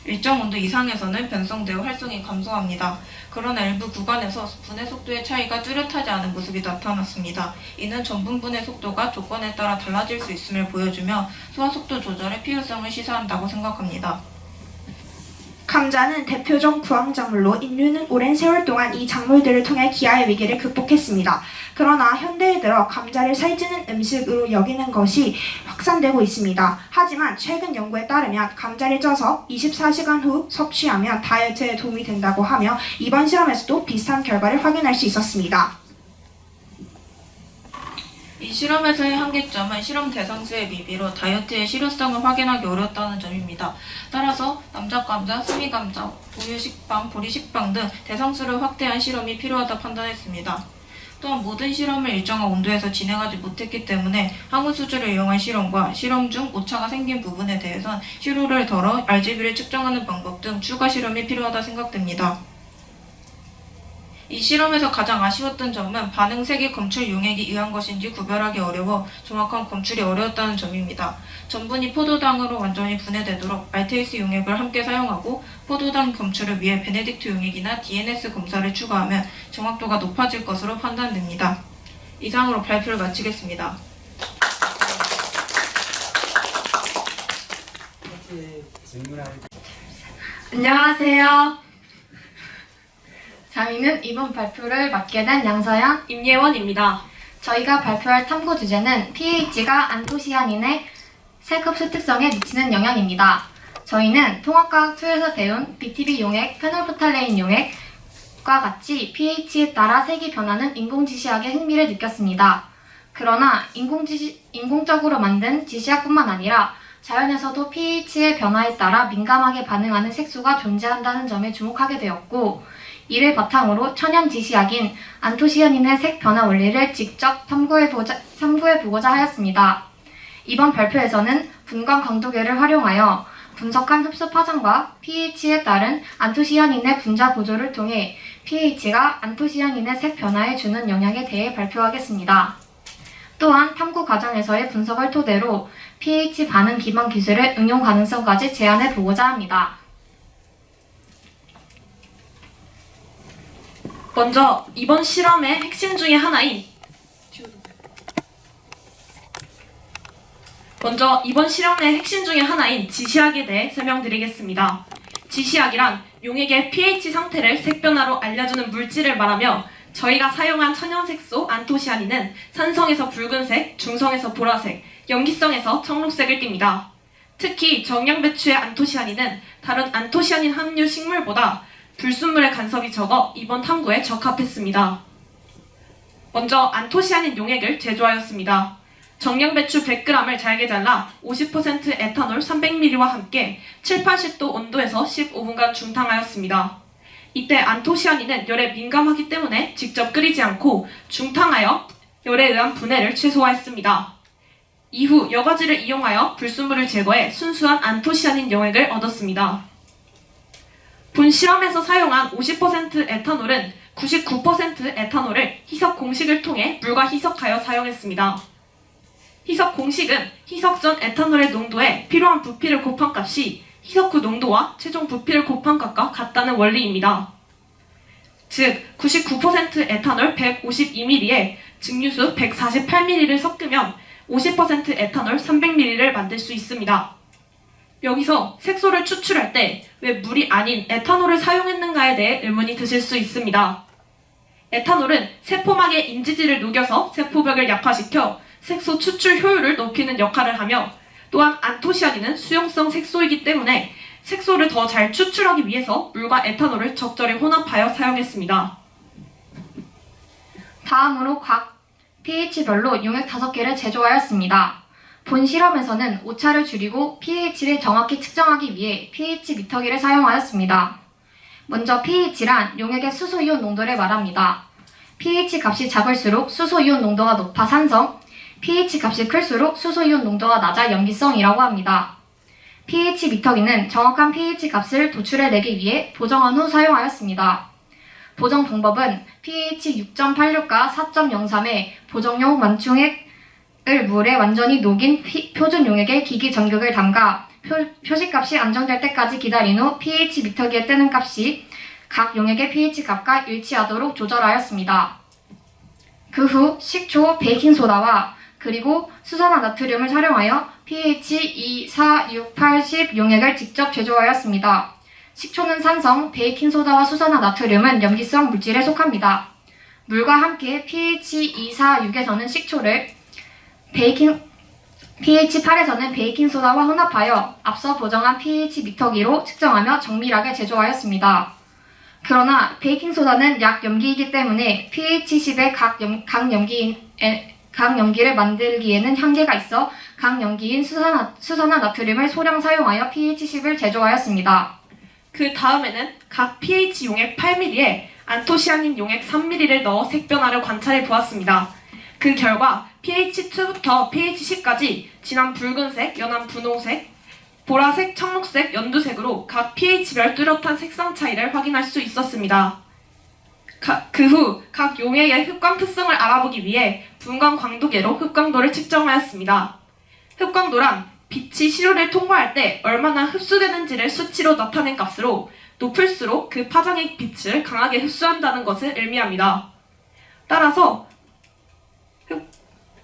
일정 온도 이상에서는 변성되어 활성이 감소합니다. 그러나 일부 구간에서 분해 속도의 차이가 뚜렷하지 않은 모습이 나타났습니다. 이는 전분 분해 속도가 조건에 따라 달라질 수 있음을 보여주며 소화 속도 조절의 필요성을 시사한다고 생각합니다. 감자는 대표적 부황작물로 인류는 오랜 세월 동안 이 작물들을 통해 기아의 위기를 극복했습니다. 그러나 현대에 들어 감자를 살찌는 음식으로 여기는 것이 확산되고 있습니다. 하지만 최근 연구에 따르면 감자를 쪄서 24시간 후 섭취하면 다이어트에 도움이 된다고 하며 이번 실험에서도 비슷한 결과를 확인할 수 있었습니다. 이 실험에서의 한계점은 실험 대상수의 미비로 다이어트의 실효성을 확인하기 어려웠다는 점입니다. 따라서 남작감자, 스미감자, 보유식빵, 보리식빵 등 대상수를 확대한 실험이 필요하다 판단했습니다. 또한 모든 실험을 일정한 온도에서 진행하지 못했기 때문에 항우수주를 이용한 실험과 실험 중 오차가 생긴 부분에 대해선 시료를 덜어 RGB를 측정하는 방법 등 추가 실험이 필요하다 생각됩니다. 이 실험에서 가장 아쉬웠던 점은 반응색이 검출 용액이 의한 것인지 구별하기 어려워 정확한 검출이 어려웠다는 점입니다. 전분이 포도당으로 완전히 분해되도록 말테이스 용액을 함께 사용하고 포도당 검출을 위해 베네딕트 용액이나 DNS 검사를 추가하면 정확도가 높아질 것으로 판단됩니다. 이상으로 발표를 마치겠습니다. 안녕하세요. 저희는 이번 발표를 맡게 된 양서연, 임예원입니다. 저희가 발표할 탐구 주제는 pH가 안토시아닌의 색 흡수 특성에 미치는 영향입니다. 저희는 통합과학 2에서 배운 BTB 용액, 페놀프탈레인 용액과 같이 pH에 따라 색이 변하는 인공지시학에 흥미를 느꼈습니다. 그러나 인공적으로 만든 지시학뿐만 아니라 자연에서도 pH의 변화에 따라 민감하게 반응하는 색소가 존재한다는 점에 주목하게 되었고, 이를 바탕으로 천연 지시약인 안토시아닌의 색 변화 원리를 직접 탐구해보고자 하였습니다. 이번 발표에서는 분광 강도계를 활용하여 분석한 흡수 파장과 pH에 따른 안토시아닌의 분자 구조를 통해 pH가 안토시아닌의 색 변화에 주는 영향에 대해 발표하겠습니다. 또한 탐구 과정에서의 분석을 토대로 pH 반응 기반 기술의 응용 가능성까지 제안해 보고자 합니다. 먼저 이번 실험의 핵심 중에 하나인 지시학에 대해 설명드리겠습니다. 지시학이란 용액의 pH 상태를 색변화로 알려주는 물질을 말하며 저희가 사용한 천연색소 안토시아닌은 산성에서 붉은색, 중성에서 보라색, 염기성에서 청록색을 띱니다. 특히 정량배추의 안토시아닌은 다른 안토시아닌 함유 식물보다 불순물의 간섭이 적어 이번 탐구에 적합했습니다. 먼저 안토시아닌 용액을 제조하였습니다. 정량배추 100g을 잘게 잘라 50% 에탄올 300ml와 함께 7-80도 온도에서 15분간 중탕하였습니다. 이때 안토시아닌은 열에 민감하기 때문에 직접 끓이지 않고 중탕하여 열에 의한 분해를 최소화했습니다. 이후 여과지를 이용하여 불순물을 제거해 순수한 안토시아닌 용액을 얻었습니다. 본 실험에서 사용한 50% 에탄올은 99% 에탄올을 희석 공식을 통해 물과 희석하여 사용했습니다. 희석 공식은 희석 전 에탄올의 농도에 필요한 부피를 곱한 값이 희석 후 농도와 최종 부피를 곱한 값과 같다는 원리입니다. 즉 99% 에탄올 152ml에 증류수 148ml를 섞으면 50% 에탄올 300ml를 만들 수 있습니다. 여기서 색소를 추출할 때 왜 물이 아닌 에탄올을 사용했는가에 대해 의문이 드실 수 있습니다. 에탄올은 세포막의 인지질을 녹여서 세포벽을 약화시켜 색소 추출 효율을 높이는 역할을 하며 또한 안토시아닌은 수용성 색소이기 때문에 색소를 더 잘 추출하기 위해서 물과 에탄올을 적절히 혼합하여 사용했습니다. 다음으로 각 pH별로 용액 5개를 제조하였습니다. 본 실험에서는 오차를 줄이고 pH를 정확히 측정하기 위해 pH 미터기를 사용하였습니다. 먼저 pH란 용액의 수소이온 농도를 말합니다. pH 값이 작을수록 수소이온 농도가 높아 산성, pH 값이 클수록 수소이온 농도가 낮아 염기성이라고 합니다. pH 미터기는 정확한 pH 값을 도출해내기 위해 보정한 후 사용하였습니다. 보정 방법은 pH 6.86과 4.03의 보정용 완충액을 물에 완전히 녹인 표준 용액에 기기 전극을 담가 표시값이 안정될 때까지 기다린 후 pH 미터기에 뜨는 값이 각 용액의 pH 값과 일치하도록 조절하였습니다. 그 후 식초, 베이킹소다와 그리고 수산화나트륨을 활용하여 pH 2, 4, 6, 8, 10 용액을 직접 제조하였습니다. 식초는 산성, 베이킹소다와 수산화나트륨은 염기성 물질에 속합니다. 물과 함께 pH 2, 4, 6에서는 식초를, pH 8에서는 베이킹소다와 혼합하여 앞서 보정한 pH 미터기로 측정하며 정밀하게 제조하였습니다. 그러나 베이킹소다는 약염기이기 때문에 pH 10의 강염기를 만들기에는 한계가 있어 강염기인 수산화나트륨을 소량 사용하여 pH 10을 제조하였습니다. 그 다음에는 각 pH 용액 8ml에 안토시아닌 용액 3ml를 넣어 색변화를 관찰해 보았습니다. 그 결과 pH 2부터 pH 10까지 진한 붉은색, 연한 분홍색, 보라색, 청록색, 연두색으로 각 pH별 뚜렷한 색상 차이를 확인할 수 있었습니다. 그 후 각 용액의 흡광 특성을 알아보기 위해 분광 광도계로 흡광도를 측정하였습니다. 흡광도란 빛이 시료를 통과할 때 얼마나 흡수되는지를 수치로 나타낸 값으로 높을수록 그 파장의 빛을 강하게 흡수한다는 것을 의미합니다. 따라서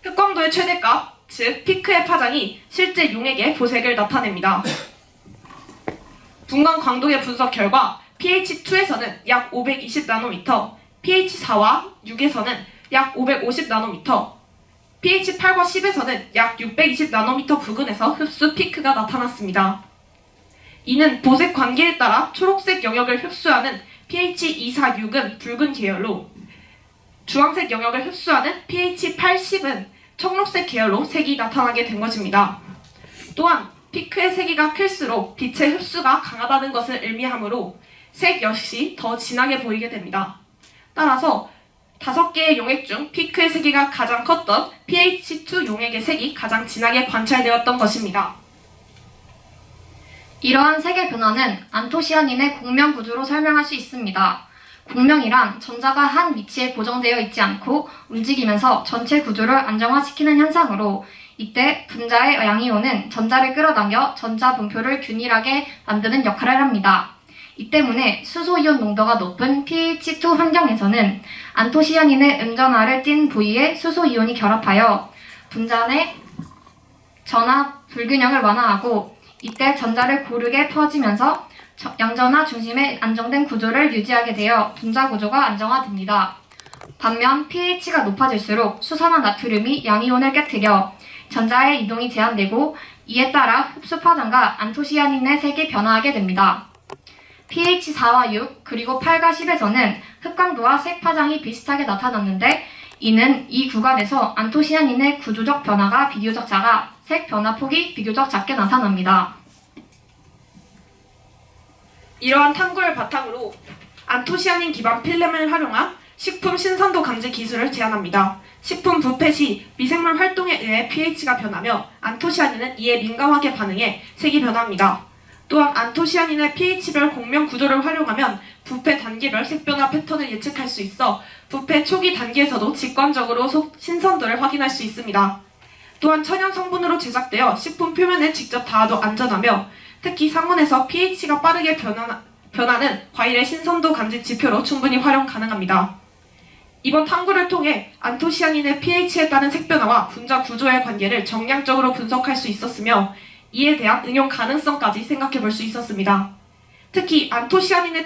흡광도의 최대값, 즉 피크의 파장이 실제 용액의 보색을 나타냅니다. 분광 광도계 분석 결과 pH2에서는 약 520나노미터, pH4와 6에서는 약 550나노미터, pH8과 10에서는 약 620나노미터 부근에서 흡수 피크가 나타났습니다. 이는 보색 관계에 따라 초록색 영역을 흡수하는 pH 2, 4, 6은 붉은 계열로, 주황색 영역을 흡수하는 pH 8, 10은 청록색 계열로 색이 나타나게 된 것입니다. 또한 피크의 세기가 클수록 빛의 흡수가 강하다는 것을 의미하므로 색 역시 더 진하게 보이게 됩니다. 따라서 5개의 용액 중 피크의 세기가 가장 컸던 pH2 용액의 색이 가장 진하게 관찰되었던 것입니다. 이러한 세계 변화는 안토시아닌의 공명 구조로 설명할 수 있습니다. 공명이란 전자가 한 위치에 고정되어 있지 않고 움직이면서 전체 구조를 안정화시키는 현상으로, 이때 분자의 양이온은 전자를 끌어당겨 전자 분포를 균일하게 만드는 역할을 합니다. 이 때문에 수소이온 농도가 높은 pH2 환경에서는 안토시아닌의 음전하를 띤 부위에 수소이온이 결합하여 분자 내 전하 불균형을 완화하고, 이때 전자를 고르게 퍼지면서 양전하 중심의 안정된 구조를 유지하게 되어 분자 구조가 안정화됩니다. 반면 pH가 높아질수록 수산화 나트륨이 양이온을 깨뜨려 전자의 이동이 제한되고, 이에 따라 흡수 파장과 안토시아닌의 색이 변화하게 됩니다. pH 4와 6 그리고 8과 10에서는 흡광도와 색 파장이 비슷하게 나타났는데, 이는 이 구간에서 안토시아닌의 구조적 변화가 비교적 작아 색 변화 폭이 비교적 작게 나타납니다. 이러한 탐구를 바탕으로 안토시아닌 기반 필름을 활용한 식품 신선도 감지 기술을 제안합니다. 식품 부패 시 미생물 활동에 의해 pH가 변하며 안토시아닌은 이에 민감하게 반응해 색이 변합니다. 또한 안토시아닌의 pH별 공명 구조를 활용하면 부패 단계별 색변화 패턴을 예측할 수 있어 부패 초기 단계에서도 직관적으로 신선도를 확인할 수 있습니다. 또한 천연 성분으로 제작되어 식품 표면에 직접 닿아도 안전하며, 특히 상온에서 pH가 빠르게 변하는 과일의 신선도 감지 지표로 충분히 활용 가능합니다. 이번 탐구를 통해 안토시아닌의 pH에 따른 색변화와 분자 구조의 관계를 정량적으로 분석할 수 있었으며, 이에 대한 응용 가능성까지 생각해 볼 수 있었습니다. 특히 안토시아닌의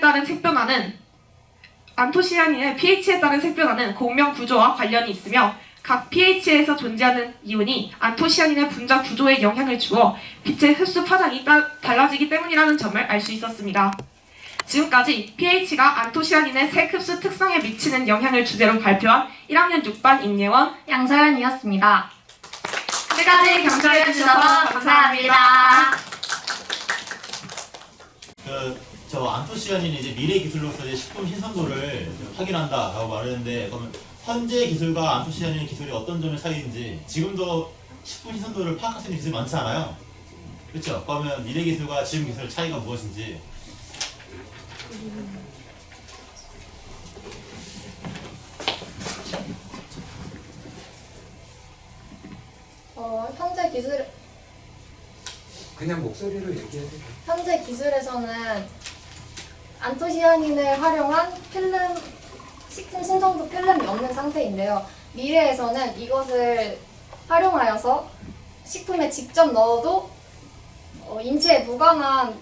pH에 따른 색변화는 공명 구조와 관련이 있으며, 각 pH에서 존재하는 이온이 안토시아닌의 분자 구조에 영향을 주어 빛의 흡수 파장이 달라지기 때문이라는 점을 알 수 있었습니다. 지금까지 pH가 안토시아닌의 색 흡수 특성에 미치는 영향을 주제로 발표한 1학년 6반 임예원, 양서연이었습니다. 끝까지 경청해 주셔서 감사합니다. 저 안토시아닌이 이제 미래 기술로서의 식품 신선도를 확인한다라고 말했는데, 그러면 현재 기술과 안토시아닌 기술이 어떤 점의 차이인지, 지금도 식품 신선도를 파악할 수 있는 기술이 많지 않아요? 그렇죠? 그러면 미래 기술과 지금 기술의 차이가 무엇인지. 그냥 목소리로 얘기해도 돼요. 현재 기술에서는 안토시아닌을 활용한 식품 신선도 필름이 없는 상태인데요. 미래에서는 이것을 활용하여서 식품에 직접 넣어도 인체에 무관한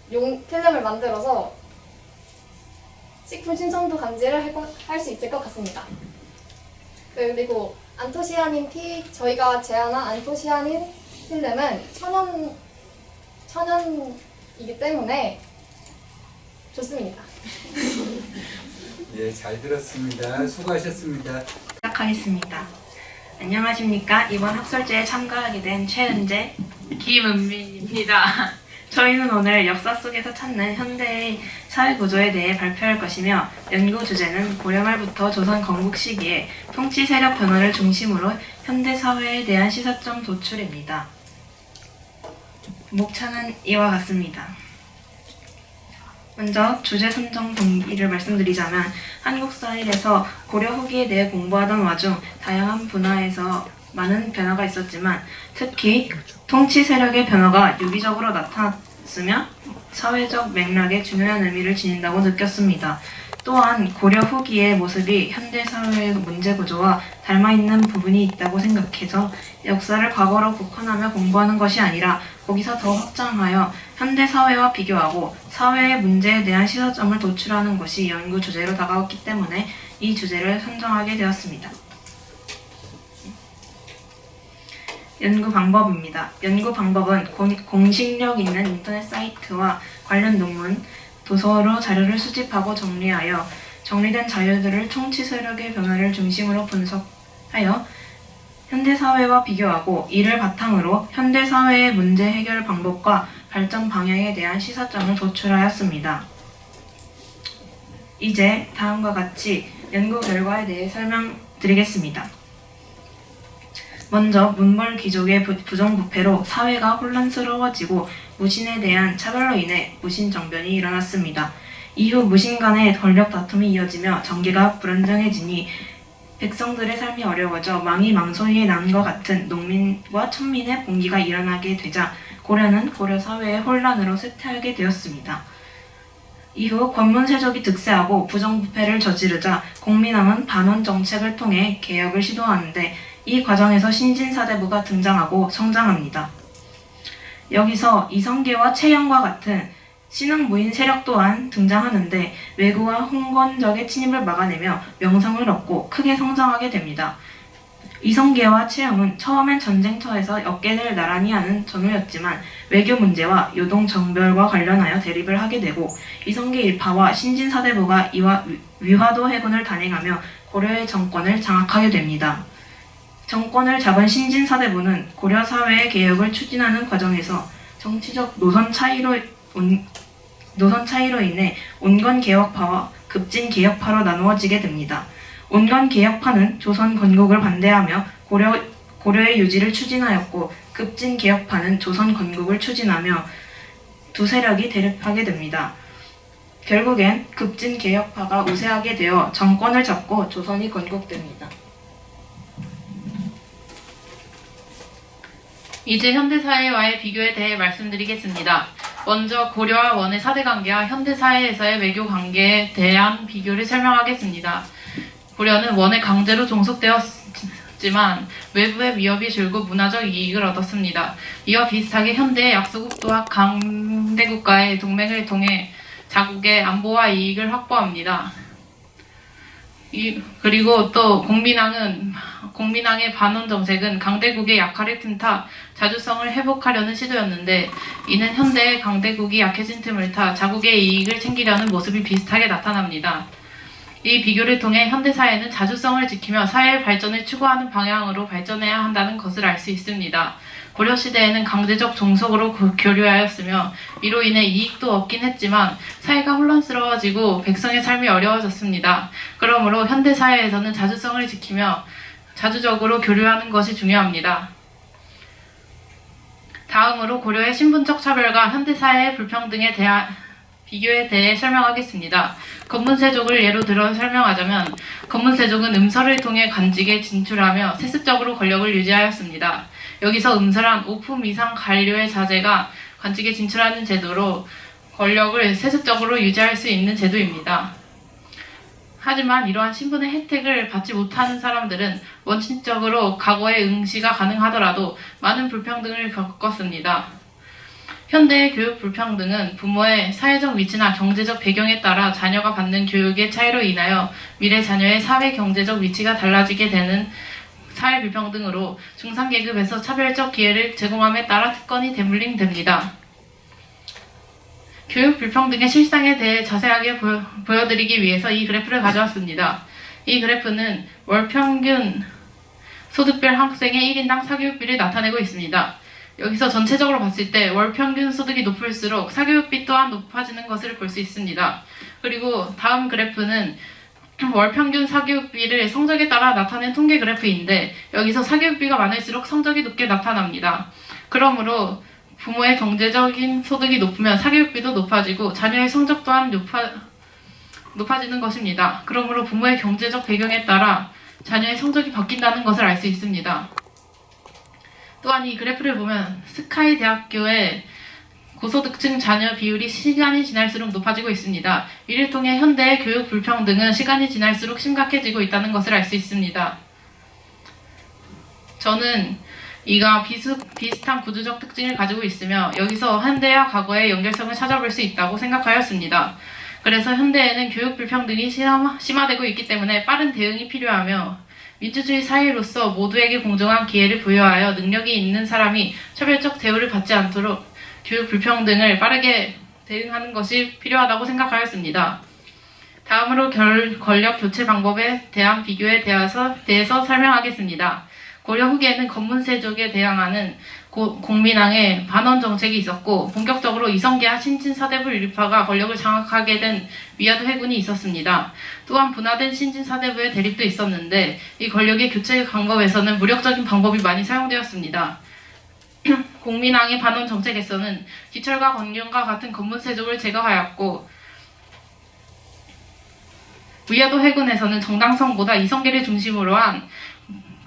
필름을 만들어서 식품 신선도 감지를 할 수 있을 것 같습니다. 그리고 저희가 제안한 안토시아닌 필름은 천연이기 때문에 좋습니다. 예, 잘 들었습니다. 수고하셨습니다. 시작하겠습니다. 안녕하십니까. 이번 학술제에 참가하게 된 최은재, 김은민입니다. 저희는 오늘 역사 속에서 찾는 현대의 사회 구조에 대해 발표할 것이며, 연구 주제는 고려말부터 조선 건국 시기에 통치 세력 변화를 중심으로 현대 사회에 대한 시사점 도출입니다. 목차는 이와 같습니다. 먼저 주제 선정 동기를 말씀드리자면, 한국 사회에서 고려 후기에 대해 공부하던 와중 다양한 분야에서 많은 변화가 있었지만, 특히 통치 세력의 변화가 유기적으로 나타났으며 사회적 맥락에 중요한 의미를 지닌다고 느꼈습니다. 또한 고려 후기의 모습이 현대 사회의 문제 구조와 닮아있는 부분이 있다고 생각해서 역사를 과거로 국한하며 공부하는 것이 아니라 거기서 더 확장하여 현대 사회와 비교하고 사회의 문제에 대한 시사점을 도출하는 것이 연구 주제로 다가왔기 때문에 이 주제를 선정하게 되었습니다. 연구 방법입니다. 연구 방법은 공식력 있는 인터넷 사이트와 관련 논문, 도서로 자료를 수집하고 정리하여 정리된 자료들을 통치 세력의 변화를 중심으로 분석하여 현대 사회와 비교하고, 이를 바탕으로 현대 사회의 문제 해결 방법과 발전 방향에 대한 시사점을 도출하였습니다. 이제 다음과 같이 연구 결과에 대해 설명드리겠습니다. 먼저 문벌 귀족의 부정부패로 사회가 혼란스러워지고 무신에 대한 차별로 인해 무신정변이 일어났습니다. 이후 무신 간의 권력 다툼이 이어지며 정계가 불안정해지니 백성들의 삶이 어려워져 망이 망소리에 남과 같은 농민과 천민의 봉기가 일어나게 되자 고려는 고려 사회의 혼란으로 쇠퇴하게 되었습니다. 이후 권문세족이 득세하고 부정부패를 저지르자 공민왕은 반원 정책을 통해 개혁을 시도하는데 이 과정에서 신진사대부가 등장하고 성장합니다. 여기서 이성계와 채영과 같은 신흥무인 세력 또한 등장하는데 왜구와 홍건적의 침입을 막아내며 명성을 얻고 크게 성장하게 됩니다. 이성계와 채영은 처음엔 전쟁터에서 역계를 나란히 하는 전우였지만 외교 문제와 요동 정별과 관련하여 대립을 하게 되고 이성계 일파와 신진사대부가 이와 위화도 해군을 단행하며 고려의 정권을 장악하게 됩니다. 정권을 잡은 신진사대부는 고려 사회의 개혁을 추진하는 과정에서 정치적 노선 차이로 인해 온건개혁파와 급진개혁파로 나누어지게 됩니다. 온건개혁파는 조선 건국을 반대하며 고려의 유지를 추진하였고 급진개혁파는 조선 건국을 추진하며 두 세력이 대립하게 됩니다. 결국엔 급진개혁파가 우세하게 되어 정권을 잡고 조선이 건국됩니다. 이제 현대사회와의 비교에 대해 말씀드리겠습니다. 먼저 고려와 원의 사대관계와 현대사회에서의 외교관계에 대한 비교를 설명하겠습니다. 고려는 원에 강제로 종속되었지만 외부의 위협이 줄고 문화적 이익을 얻었습니다. 이와 비슷하게 현대의 약소국도와 강대국과의 동맹을 통해 자국의 안보와 이익을 확보합니다. 그리고 또 공민왕의 반원 정책은 강대국의 약화를 틈타 자주성을 회복하려는 시도였는데 이는 현대의 강대국이 약해진 틈을 타 자국의 이익을 챙기려는 모습이 비슷하게 나타납니다. 이 비교를 통해 현대사회는 자주성을 지키며 사회의 발전을 추구하는 방향으로 발전해야 한다는 것을 알 수 있습니다. 고려시대에는 강제적 종속으로 교류하였으며 이로 인해 이익도 얻긴 했지만 사회가 혼란스러워지고 백성의 삶이 어려워졌습니다. 그러므로 현대사회에서는 자주성을 지키며 자주적으로 교류하는 것이 중요합니다. 다음으로 고려의 신분적 차별과 현대사회의 불평등에 대한 비교에 대해 설명하겠습니다. 건문세족을 예로 들어 설명하자면 건문세족은 음서를 통해 관직에 진출하며 세습적으로 권력을 유지하였습니다. 여기서 음서란 5품 이상 관료의 자제가 관직에 진출하는 제도로 권력을 세습적으로 유지할 수 있는 제도입니다. 하지만 이러한 신분의 혜택을 받지 못하는 사람들은 원칙적으로 과거의 응시가 가능하더라도 많은 불평등을 겪었습니다. 현대의 교육 불평등은 부모의 사회적 위치나 경제적 배경에 따라 자녀가 받는 교육의 차이로 인하여 미래 자녀의 사회 경제적 위치가 달라지게 되는 사회 불평등으로 중산계급에서 차별적 기회를 제공함에 따라 특권이 대물림됩니다. 교육 불평등의 실상에 대해 자세하게 보여드리기 위해서 이 그래프를 가져왔습니다. 이 그래프는 월평균 소득별 학생의 1인당 사교육비를 나타내고 있습니다. 여기서 전체적으로 봤을 때 월평균 소득이 높을수록 사교육비 또한 높아지는 것을 볼 수 있습니다. 그리고 다음 그래프는 월평균 사교육비를 성적에 따라 나타낸 통계 그래프인데 여기서 사교육비가 많을수록 성적이 높게 나타납니다. 그러므로 부모의 경제적인 소득이 높으면 사교육비도 높아지고 자녀의 성적 또한 높아지는 것입니다. 그러므로 부모의 경제적 배경에 따라 자녀의 성적이 바뀐다는 것을 알 수 있습니다. 또한 이 그래프를 보면 스카이 대학교의 고소득층 자녀 비율이 시간이 지날수록 높아지고 있습니다. 이를 통해 현대의 교육 불평등은 시간이 지날수록 심각해지고 있다는 것을 알 수 있습니다. 저는 이가 비슷한 구조적 특징을 가지고 있으며 여기서 현대와 과거의 연결성을 찾아볼 수 있다고 생각하였습니다. 그래서 현대에는 교육 불평등이 심화되고 있기 때문에 빠른 대응이 필요하며 민주주의 사회로서 모두에게 공정한 기회를 부여하여 능력이 있는 사람이 차별적 대우를 받지 않도록 교육 불평등을 빠르게 대응하는 것이 필요하다고 생각하였습니다. 다음으로 권력 교체 방법에 대한 비교에 대해서 설명하겠습니다. 고려 후기에는 건문세족에 대항하는 공민왕의 반원 정책이 있었고 본격적으로 이성계와 신진사대부 일파가 권력을 장악하게 된 위화도 해군이 있었습니다. 또한 분화된 신진사대부의 대립도 있었는데 이 권력의 교체 방법에서는 무력적인 방법이 많이 사용되었습니다. 공민왕의 반원 정책에서는 기철과 권경과 같은 건문세족을 제거하였고 위화도 해군에서는 정당성보다 이성계를 중심으로 한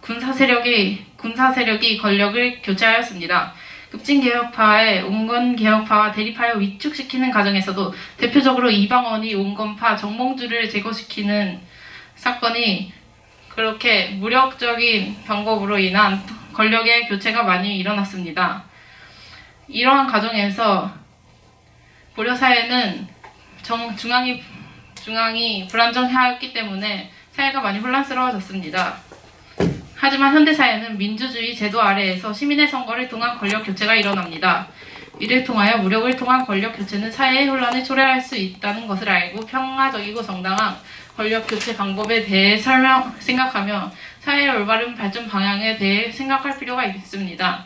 군사 세력이 권력을 교체하였습니다. 급진개혁파의 온건개혁파와 대립하여 위축시키는 과정에서도 대표적으로 이방원이 온건파 정몽주를 제거시키는 사건이 그렇게 무력적인 방법으로 인한 권력의 교체가 많이 일어났습니다. 이러한 과정에서 고려사회는 중앙이 불안정하였기 때문에 사회가 많이 혼란스러워졌습니다. 하지만 현대사회는 민주주의 제도 아래에서 시민의 선거를 통한 권력 교체가 일어납니다. 이를 통하여 무력을 통한 권력 교체는 사회의 혼란을 초래할 수 있다는 것을 알고 평화적이고 정당한 권력 교체 방법에 대해 생각하며 사회의 올바른 발전 방향에 대해 생각할 필요가 있습니다.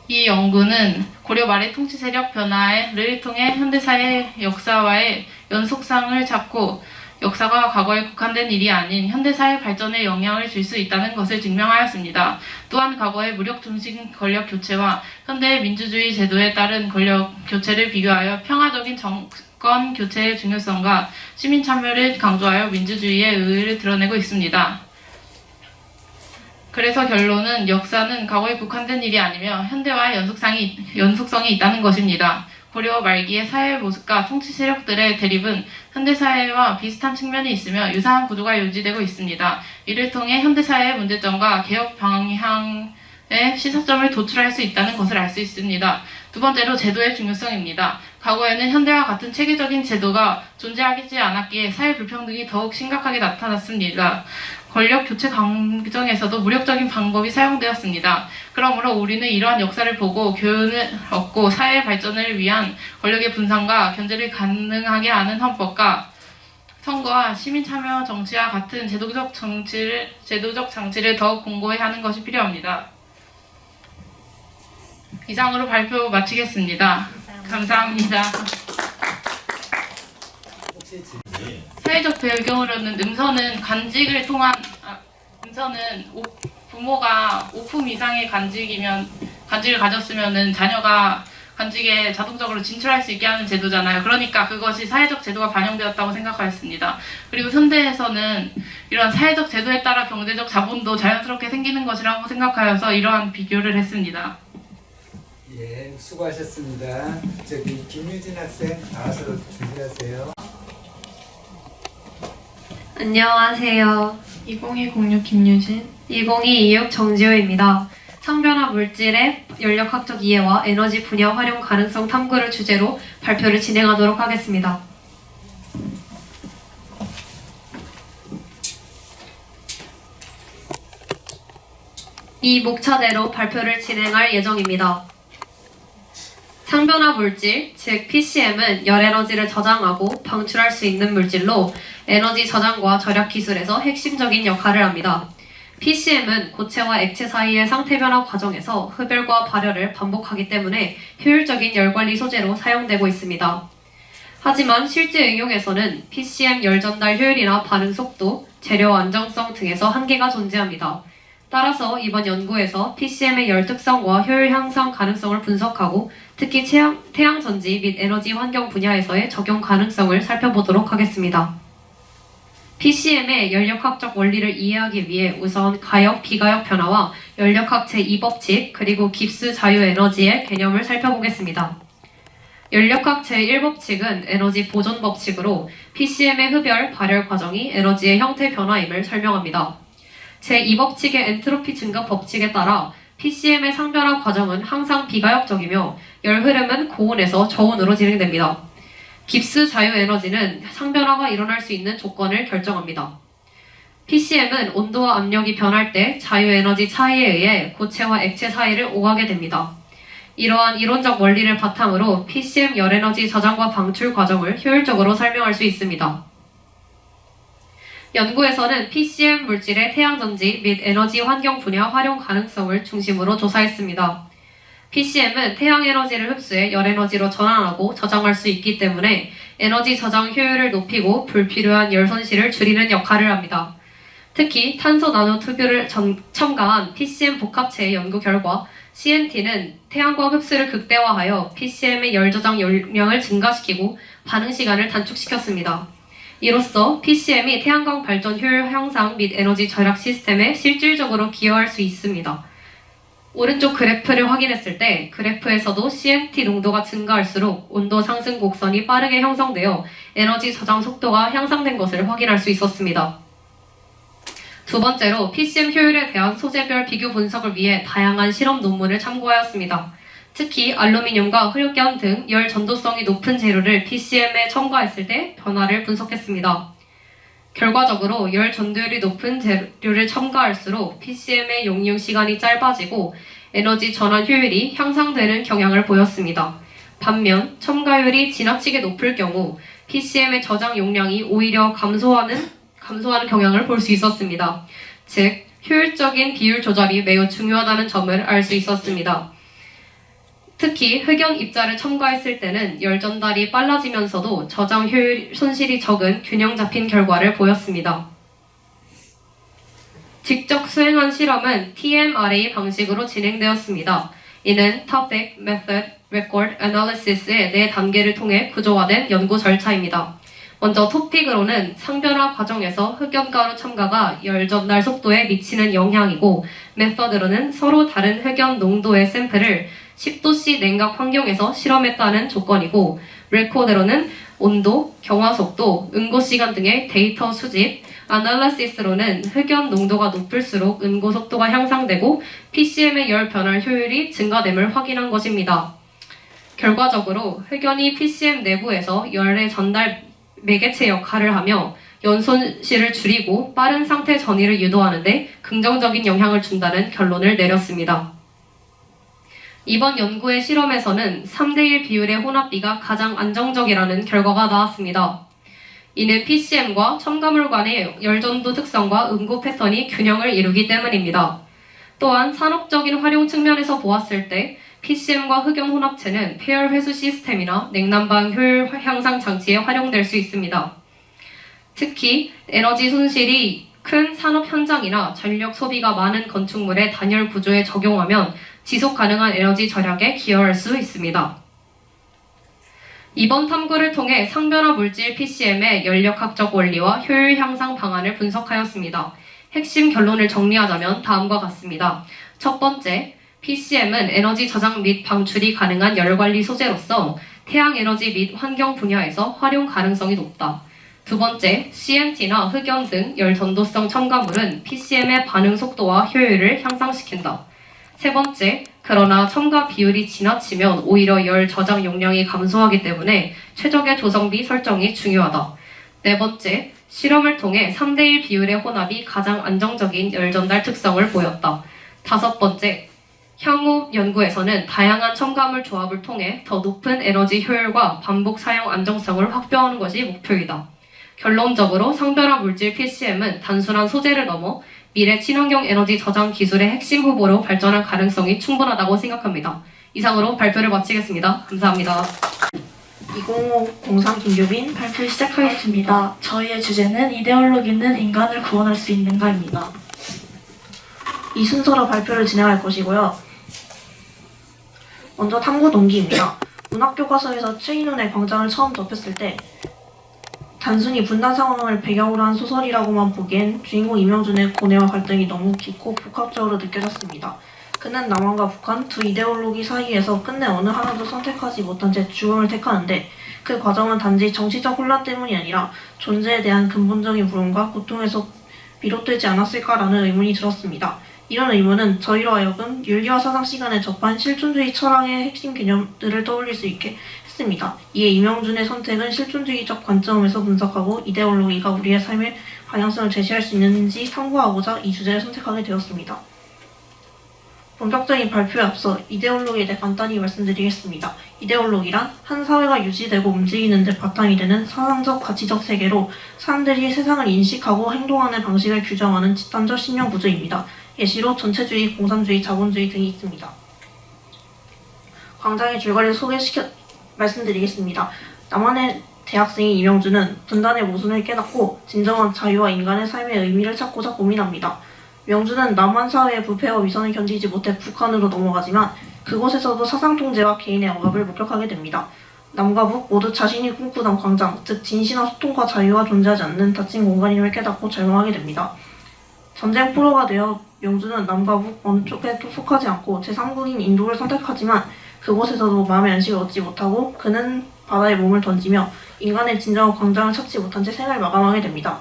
이 연구는 고려 말의 통치 세력 변화를 통해 현대사회의 역사와의 연속성을 찾고 역사가 과거에 국한된 일이 아닌 현대사회 발전에 영향을 줄 수 있다는 것을 증명하였습니다. 또한 과거의 무력 중심 권력 교체와 현대의 민주주의 제도에 따른 권력 교체를 비교하여 평화적인 정권 교체의 중요성과 시민 참여를 강조하여 민주주의의 의의를 드러내고 있습니다. 그래서 결론은 역사는 과거에 국한된 일이 아니며 현대와의 연속성이 있다는 것입니다. 고려 말기의 사회의 모습과 통치 세력들의 대립은 현대사회와 비슷한 측면이 있으며 유사한 구조가 유지되고 있습니다. 이를 통해 현대사회의 문제점과 개혁 방향의 시사점을 도출할 수 있다는 것을 알 수 있습니다. 두 번째로 제도의 중요성입니다. 과거에는 현대와 같은 체계적인 제도가 존재하지 않았기에 사회 불평등이 더욱 심각하게 나타났습니다. 권력 교체 과정에서도 무력적인 방법이 사용되었습니다. 그러므로 우리는 이러한 역사를 보고 교훈을 얻고 사회 발전을 위한 권력의 분산과 견제를 가능하게 하는 헌법과 선거와 시민 참여 정치와 같은 제도적 장치를 더욱 공고히 하는 것이 필요합니다. 이상으로 발표 마치겠습니다. 감사합니다. 사회적 배경으로는 음서는 부모가 5품 이상의 간직을 가졌으면은 자녀가 간직에 자동적으로 진출할 수 있게 하는 제도잖아요. 그러니까 그것이 사회적 제도가 반영되었다고 생각하였습니다. 그리고 현대에서는 이러한 사회적 제도에 따라 경제적 자본도 자연스럽게 생기는 것이라고 생각하여서 이러한 비교를 했습니다. 예, 수고하셨습니다. 저기 김유진 학생 나와서 준비하세요. 안녕하세요. 2020 김유진 2026 정지호입니다. 상변화 물질의 연력학적 이해와 에너지 분야 활용 가능성 탐구를 주제로 발표를 진행하도록 하겠습니다. 이 목차대로 발표를 진행할 예정입니다. 상변화 물질, 즉 PCM은 열에너지를 저장하고 방출할 수 있는 물질로 에너지 저장과 절약 기술에서 핵심적인 역할을 합니다. PCM은 고체와 액체 사이의 상태 변화 과정에서 흡열과 발열을 반복하기 때문에 효율적인 열관리 소재로 사용되고 있습니다. 하지만 실제 응용에서는 PCM 열 전달 효율이나 반응 속도, 재료 안정성 등에서 한계가 존재합니다. 따라서 이번 연구에서 PCM의 열 특성과 효율 향상 가능성을 분석하고 특히 태양 전지 및 에너지 환경 분야에서의 적용 가능성을 살펴보도록 하겠습니다. PCM의 연력학적 원리를 이해하기 위해 우선 가역, 비가역 변화와 연력학 제2법칙 그리고 깁스 자유에너지의 개념을 살펴보겠습니다. 연력학 제1법칙은 에너지 보존 법칙으로 PCM의 흡열, 발열 과정이 에너지의 형태 변화임을 설명합니다. 제2법칙의 엔트로피 증가 법칙에 따라 PCM의 상변화 과정은 항상 비가역적이며 열 흐름은 고온에서 저온으로 진행됩니다. 깁스 자유에너지는 상변화가 일어날 수 있는 조건을 결정합니다. PCM은 온도와 압력이 변할 때 자유에너지 차이에 의해 고체와 액체 사이를 오가게 됩니다. 이러한 이론적 원리를 바탕으로 PCM 열에너지 저장과 방출 과정을 효율적으로 설명할 수 있습니다. 연구에서는 PCM 물질의 태양전지 및 에너지 환경 분야 활용 가능성을 중심으로 조사했습니다. PCM은 태양 에너지를 흡수해 열 에너지로 전환하고 저장할 수 있기 때문에 에너지 저장 효율을 높이고 불필요한 열 손실을 줄이는 역할을 합니다. 특히 탄소 나노튜브를 첨가한 PCM 복합체의 연구 결과 CNT는 태양광 흡수를 극대화하여 PCM의 열 저장 용량을 증가시키고 반응 시간을 단축시켰습니다. 이로써 PCM이 태양광 발전 효율 향상 및 에너지 절약 시스템에 실질적으로 기여할 수 있습니다. 오른쪽 그래프를 확인했을 때 그래프에서도 CNT 농도가 증가할수록 온도 상승 곡선이 빠르게 형성되어 에너지 저장 속도가 향상된 것을 확인할 수 있었습니다. 두 번째로 PCM 효율에 대한 소재별 비교 분석을 위해 다양한 실험 논문을 참고하였습니다. 특히 알루미늄과 흑연 등 열 전도성이 높은 재료를 PCM에 첨가했을 때 변화를 분석했습니다. 결과적으로 열 전도율이 높은 재료를 첨가할수록 PCM의 용융 시간이 짧아지고 에너지 전환 효율이 향상되는 경향을 보였습니다. 반면 첨가율이 지나치게 높을 경우 PCM의 저장 용량이 오히려 감소하는 경향을 볼 수 있었습니다. 즉, 효율적인 비율 조절이 매우 중요하다는 점을 알 수 있었습니다. 특히 흑연 입자를 첨가했을 때는 열 전달이 빨라지면서도 저장 효율 손실이 적은 균형 잡힌 결과를 보였습니다. 직접 수행한 실험은 TMRA 방식으로 진행되었습니다. 이는 Topic, Method, Record, Analysis의 4단계를 통해 구조화된 연구 절차입니다. 먼저 토픽으로는 상변화 과정에서 흑연가루 첨가가 열 전달 속도에 미치는 영향이고, 메서드로는 서로 다른 흑연 농도의 샘플을 10도씨 냉각 환경에서 실험했다는 조건이고, 레코드로는 온도, 경화 속도, 응고 시간 등의 데이터 수집, 아날라시스로는 흑연 농도가 높을수록 응고 속도가 향상되고 PCM의 열 변화 효율이 증가됨을 확인한 것입니다. 결과적으로 흑연이 PCM 내부에서 열의 전달 매개체 역할을 하며 연손실을 줄이고 빠른 상태 전이를 유도하는 데 긍정적인 영향을 준다는 결론을 내렸습니다. 이번 연구의 실험에서는 3대1 비율의 혼합비가 가장 안정적이라는 결과가 나왔습니다. 이는 PCM과 첨가물 간의 열전도 특성과 응고 패턴이 균형을 이루기 때문입니다. 또한 산업적인 활용 측면에서 보았을 때 PCM과 흑연 혼합체는 폐열 회수 시스템이나 냉난방 효율 향상 장치에 활용될 수 있습니다. 특히 에너지 손실이 큰 산업 현장이나 전력 소비가 많은 건축물의 단열 구조에 적용하면 지속 가능한 에너지 절약에 기여할 수 있습니다. 이번 탐구를 통해 상변화 물질 PCM의 연력학적 원리와 효율 향상 방안을 분석하였습니다. 핵심 결론을 정리하자면 다음과 같습니다. 첫 번째, PCM은 에너지 저장 및 방출이 가능한 열관리 소재로서 태양 에너지 및 환경 분야에서 활용 가능성이 높다. 두 번째, CNT나 흑연 등 열 전도성 첨가물은 PCM의 반응 속도와 효율을 향상시킨다. 세 번째, 그러나 첨가 비율이 지나치면 오히려 열 저장 용량이 감소하기 때문에 최적의 조성비 설정이 중요하다. 네 번째, 실험을 통해 3대1 비율의 혼합이 가장 안정적인 열 전달 특성을 보였다. 다섯 번째, 향후 연구에서는 다양한 첨가물 조합을 통해 더 높은 에너지 효율과 반복 사용 안정성을 확보하는 것이 목표이다. 결론적으로 상변화 물질 PCM은 단순한 소재를 넘어 미래 친환경 에너지 저장 기술의 핵심 후보로 발전할 가능성이 충분하다고 생각합니다. 이상으로 발표를 마치겠습니다. 감사합니다. 2005 김규빈 발표 시작하겠습니다. 저희의 주제는 이데올로기는 인간을 구원할 수 있는가입니다. 이 순서로 발표를 진행할 것이고요. 먼저 탐구 동기입니다. 문학교과서에서 최인훈의 광장을 처음 접했을 때 단순히 분단 상황을 배경으로 한 소설이라고만 보기엔 주인공 임영준의 고뇌와 갈등이 너무 깊고 복합적으로 느껴졌습니다. 그는 남한과 북한 두 이데올로기 사이에서 끝내 어느 하나도 선택하지 못한 채 죽음을 택하는데, 그 과정은 단지 정치적 혼란 때문이 아니라 존재에 대한 근본적인 불안과 고통에서 비롯되지 않았을까라는 의문이 들었습니다. 이런 의문은 저희로 하여금 윤리와 사상 시간에 접한 실존주의 철학의 핵심 개념들을 떠올릴 수 있게 했습니다. 이에 임영준의 선택은 실존주의적 관점에서 분석하고 이데올로기가 우리의 삶의 방향성을 제시할 수 있는지 탐구하고자 이 주제를 선택하게 되었습니다. 본격적인 발표에 앞서 이데올로기에 대해 간단히 말씀드리겠습니다. 이데올로기란 한 사회가 유지되고 움직이는 데 바탕이 되는 사상적, 가치적 세계로 사람들이 세상을 인식하고 행동하는 방식을 규정하는 집단적 신념 구조입니다. 예시로 전체주의, 공산주의, 자본주의 등이 있습니다. 광장의 줄거리를 말씀드리겠습니다. 남한의 대학생인 이명주는 분단의 모순을 깨닫고 진정한 자유와 인간의 삶의 의미를 찾고자 고민합니다. 명주는 남한 사회의 부패와 위선을 견디지 못해 북한으로 넘어가지만 그곳에서도 사상 통제와 개인의 억압을 목격하게 됩니다. 남과 북 모두 자신이 꿈꾸던 광장, 즉 진실한 소통과 자유가 존재하지 않는 닫힌 공간임을 깨닫고 절망하게 됩니다. 전쟁 포로가 되어 명주는 남과 북 어느 쪽에도 속하지 않고 제3국인 인도를 선택하지만 그곳에서도 마음의 안식을 얻지 못하고 그는 바다에 몸을 던지며 인간의 진정한 광장을 찾지 못한 채 생을 마감하게 됩니다.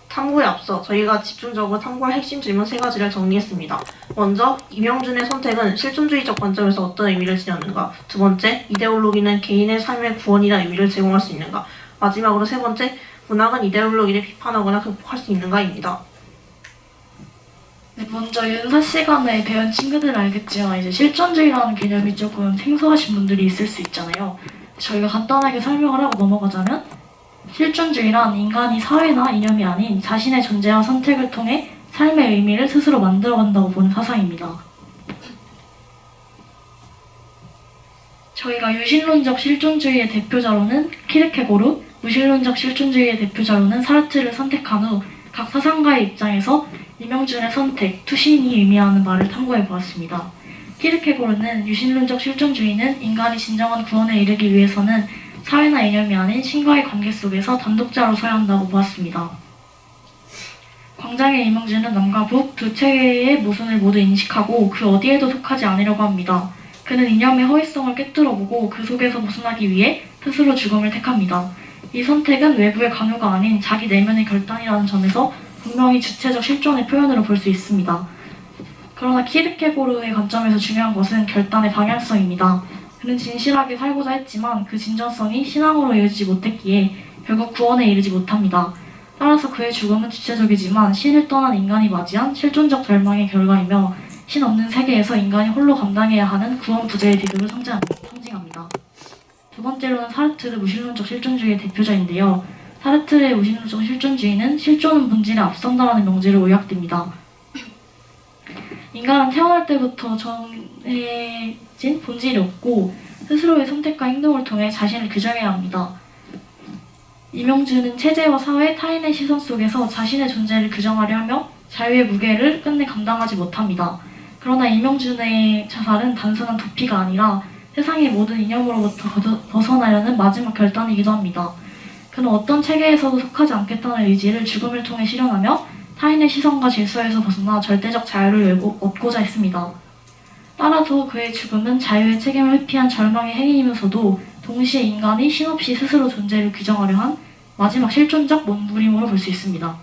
탐구에 앞서 저희가 집중적으로 탐구할 핵심 질문 3가지를 정리했습니다. 먼저, 이명준의 선택은 실존주의적 관점에서 어떤 의미를 지녔는가? 두 번째, 이데올로기는 개인의 삶의 구원이라는 의미를 제공할 수 있는가? 마지막으로 세 번째, 문학은 이데올로기를 비판하거나 극복할 수 있는가입니다. 네, 먼저 윤사 시간에 배운 친구들은 알겠지만 이제 실존주의라는 개념이 조금 생소하신 분들이 있을 수 있잖아요. 저희가 간단하게 설명을 하고 넘어가자면 실존주의란 인간이 사회나 이념이 아닌 자신의 존재와 선택을 통해 삶의 의미를 스스로 만들어간다고 보는 사상입니다. 저희가 유신론적 실존주의의 대표자로는 키르케고르, 무신론적 실존주의의 대표자로는 사르트를 선택한 후 각 사상가의 입장에서 이명준의 선택, 투신이 의미하는 말을 탐구해보았습니다. 키르케고르는 유신론적 실존주의는 인간이 진정한 구원에 이르기 위해서는 사회나 이념이 아닌 신과의 관계 속에서 단독자로 서야 한다고 보았습니다. 광장의 이명준은 남과 북 두 체계의 모순을 모두 인식하고 그 어디에도 속하지 않으려고 합니다. 그는 이념의 허위성을 꿰뚫어보고 그 속에서 벗어나기 위해 스스로 죽음을 택합니다. 이 선택은 외부의 강요가 아닌 자기 내면의 결단이라는 점에서 분명히 주체적 실존의 표현으로 볼 수 있습니다. 그러나 키르케고르의 관점에서 중요한 것은 결단의 방향성입니다. 그는 진실하게 살고자 했지만 그 진정성이 신앙으로 이어지지 못했기에 결국 구원에 이르지 못합니다. 따라서 그의 죽음은 주체적이지만 신을 떠난 인간이 맞이한 실존적 절망의 결과이며 신 없는 세계에서 인간이 홀로 감당해야 하는 구원 부재의 비극을 상징합니다. 두 번째로는 사르트르 무신론적 실존주의의 대표자인데요. 사르트르의 무신론적 실존주의는 실존은 본질에 앞선다라는 명제로 요약됩니다. 인간은 태어날 때부터 정해진 본질이 없고 스스로의 선택과 행동을 통해 자신을 규정해야 합니다. 이명준은 체제와 사회, 타인의 시선 속에서 자신의 존재를 규정하려 하며 자유의 무게를 끝내 감당하지 못합니다. 그러나 이명준의 자살은 단순한 도피가 아니라 세상의 모든 이념으로부터 벗어나려는 마지막 결단이기도 합니다. 그는 어떤 체계에서도 속하지 않겠다는 의지를 죽음을 통해 실현하며 타인의 시선과 질서에서 벗어나 절대적 자유를 얻고자 했습니다. 따라서 그의 죽음은 자유의 책임을 회피한 절망의 행위이면서도 동시에 인간이 신없이 스스로 존재를 규정하려 한 마지막 실존적 몸부림으로 볼 수 있습니다.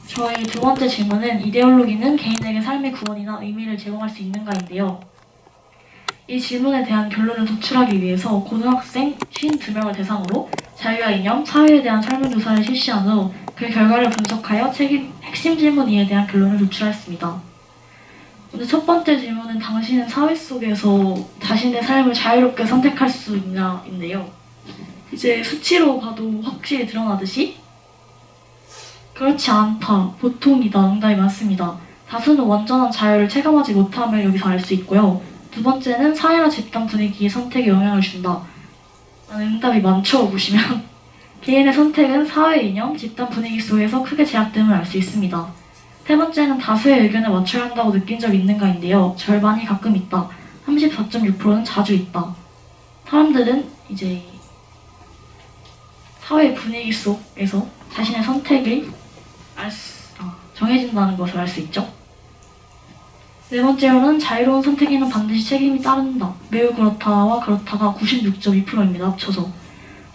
저희 두 번째 질문은 이데올로기는 개인에게 삶의 구원이나 의미를 제공할 수 있는가인데요. 이 질문에 대한 결론을 도출하기 위해서 고등학생 52명을 대상으로 자유와 이념, 사회에 대한 설문조사를 실시한 후 그 결과를 분석하여 핵심 질문 2에 대한 결론을 도출하였습니다. 오늘 첫 번째 질문은 당신은 사회 속에서 자신의 삶을 자유롭게 선택할 수 있냐인데요. 이제 수치로 봐도 확실히 드러나듯이 그렇지 않다, 보통이다 응답이 많습니다. 다수는 완전한 자유를 체감하지 못함을 여기서 알 수 있고요. 두 번째는 사회나 집단 분위기의 선택에 영향을 준다. 응답이 많죠, 보시면. 개인의 선택은 사회 이념, 집단 분위기 속에서 크게 제약됨을 알 수 있습니다. 세 번째는 다수의 의견에 맞춰야 한다고 느낀 적 있는가인데요. 절반이 가끔 있다. 34.6%는 자주 있다. 사람들은 이제 사회 분위기 속에서 자신의 선택이 정해진다는 것을 알 수 있죠. 네 번째로는 자유로운 선택에는 반드시 책임이 따른다. 매우 그렇다와 그렇다가 96.2%입니다. 합쳐서.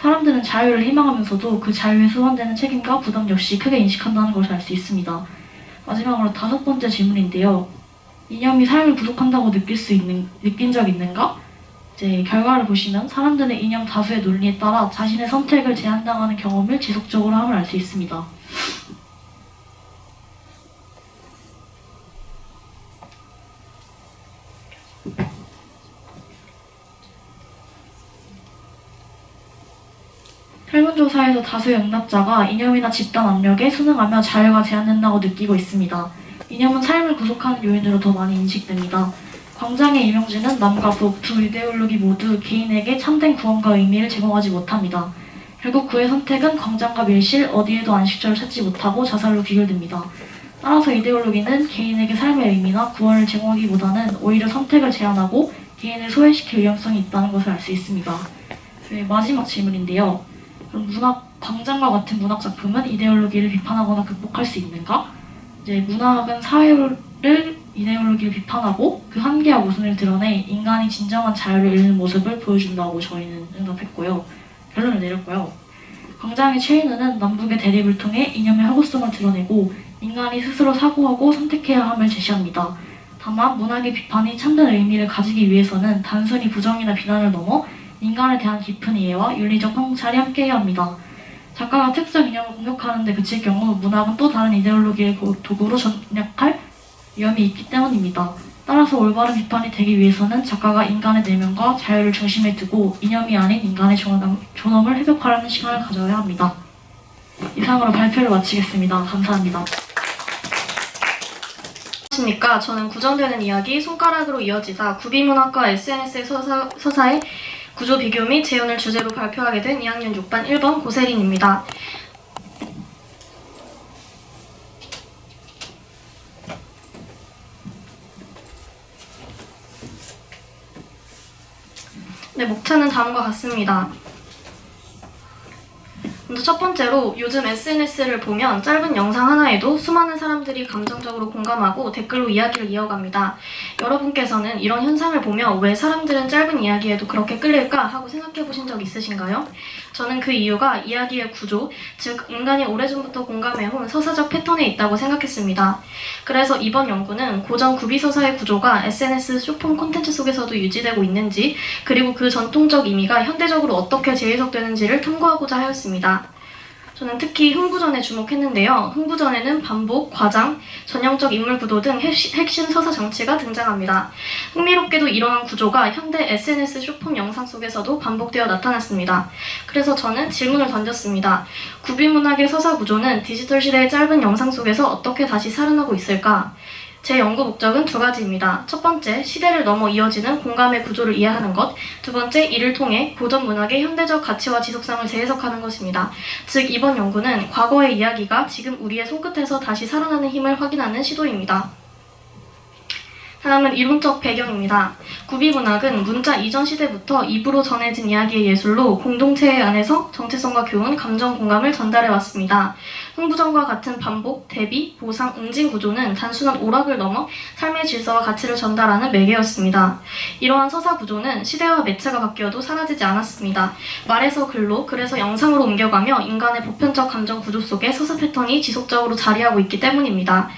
사람들은 자유를 희망하면서도 그 자유에 소환되는 책임과 부담 역시 크게 인식한다는 것을 알 수 있습니다. 마지막으로 다섯 번째 질문인데요. 이념이 삶을 구속한다고 느낀 적 있는가? 이제 결과를 보시면 사람들은 이념 다수의 논리에 따라 자신의 선택을 제한당하는 경험을 지속적으로 함을 알 수 있습니다. 설문조사에서 다수의 응답자가 이념이나 집단 압력에 순응하며 자유가 제한된다고 느끼고 있습니다. 이념은 삶을 구속하는 요인으로 더 많이 인식됩니다. 광장의 이명진은 남과 북 두 이데올로기 모두 개인에게 참된 구원과 의미를 제공하지 못합니다. 결국 그의 선택은 광장과 밀실, 어디에도 안식처를 찾지 못하고 자살로 귀결됩니다. 따라서 이데올로기는 개인에게 삶의 의미나 구원을 제공하기보다는 오히려 선택을 제한하고 개인을 소외시킬 위험성이 있다는 것을 알 수 있습니다. 마지막 질문인데요. 그럼 광장과 같은 문학 작품은 이데올로기를 비판하거나 극복할 수 있는가? 문학은 사회를 이데올로기를 비판하고 그 한계와 모순을 드러내 인간이 진정한 자유를 잃는 모습을 보여준다고 저희는 응답했고요. 결론을 내렸고요. 광장의 최인우는 남북의 대립을 통해 이념의 허구성을 드러내고 인간이 스스로 사고하고 선택해야 함을 제시합니다. 다만 문학의 비판이 참된 의미를 가지기 위해서는 단순히 부정이나 비난을 넘어 인간에 대한 깊은 이해와 윤리적 성찰이 함께해야 합니다. 작가가 특정 이념을 공격하는 데 그칠 경우 문학은 또 다른 이데올로기의 도구로 전략할 위험이 있기 때문입니다. 따라서 올바른 비판이 되기 위해서는 작가가 인간의 내면과 자유를 중심에 두고 이념이 아닌 인간의 존엄을 회복하려는 시간을 가져야 합니다. 이상으로 발표를 마치겠습니다. 감사합니다. 안녕하십니까. 저는 구정되는 이야기 손가락으로 이어지다 구비문학과 SNS의 서사의 구조 비교 및 재현을 주제로 발표하게 된 2학년 6반 1번 고세린입니다. 목차는 다음과 같습니다. 먼저 첫 번째로 요즘 SNS를 보면 짧은 영상 하나에도 수많은 사람들이 감정적으로 공감하고 댓글로 이야기를 이어갑니다. 여러분께서는 이런 현상을 보며 왜 사람들은 짧은 이야기에도 그렇게 끌릴까 하고 생각해 보신 적 있으신가요? 저는 그 이유가 이야기의 구조, 즉 인간이 오래전부터 공감해온 서사적 패턴에 있다고 생각했습니다. 그래서 이번 연구는 고전 구비서사의 구조가 SNS 쇼폼 콘텐츠 속에서도 유지되고 있는지, 그리고 그 전통적 의미가 현대적으로 어떻게 재해석되는지를 탐구하고자 하였습니다. 저는 특히 흥부전에 주목했는데요. 흥부전에는 반복, 과장, 전형적 인물 구도 등 핵심 서사 장치가 등장합니다. 흥미롭게도 이러한 구조가 현대 SNS 쇼폼 영상 속에서도 반복되어 나타났습니다. 그래서 저는 질문을 던졌습니다. 구비문학의 서사 구조는 디지털 시대의 짧은 영상 속에서 어떻게 다시 살아나고 있을까? 제 연구 목적은 두 가지입니다. 첫 번째, 시대를 넘어 이어지는 공감의 구조를 이해하는 것. 두 번째, 이를 통해 고전 문학의 현대적 가치와 지속성을 재해석하는 것입니다. 즉, 이번 연구는 과거의 이야기가 지금 우리의 손끝에서 다시 살아나는 힘을 확인하는 시도입니다. 다음은 이론적 배경입니다. 구비문학은 문자 이전 시대부터 입으로 전해진 이야기의 예술로 공동체 안에서 정체성과 교훈, 감정 공감을 전달해왔습니다. 흥부전과 같은 반복, 대비, 보상, 응징 구조는 단순한 오락을 넘어 삶의 질서와 가치를 전달하는 매개였습니다. 이러한 서사 구조는 시대와 매체가 바뀌어도 사라지지 않았습니다. 말에서 글로, 그래서 영상으로 옮겨가며 인간의 보편적 감정 구조 속에 서사 패턴이 지속적으로 자리하고 있기 때문입니다.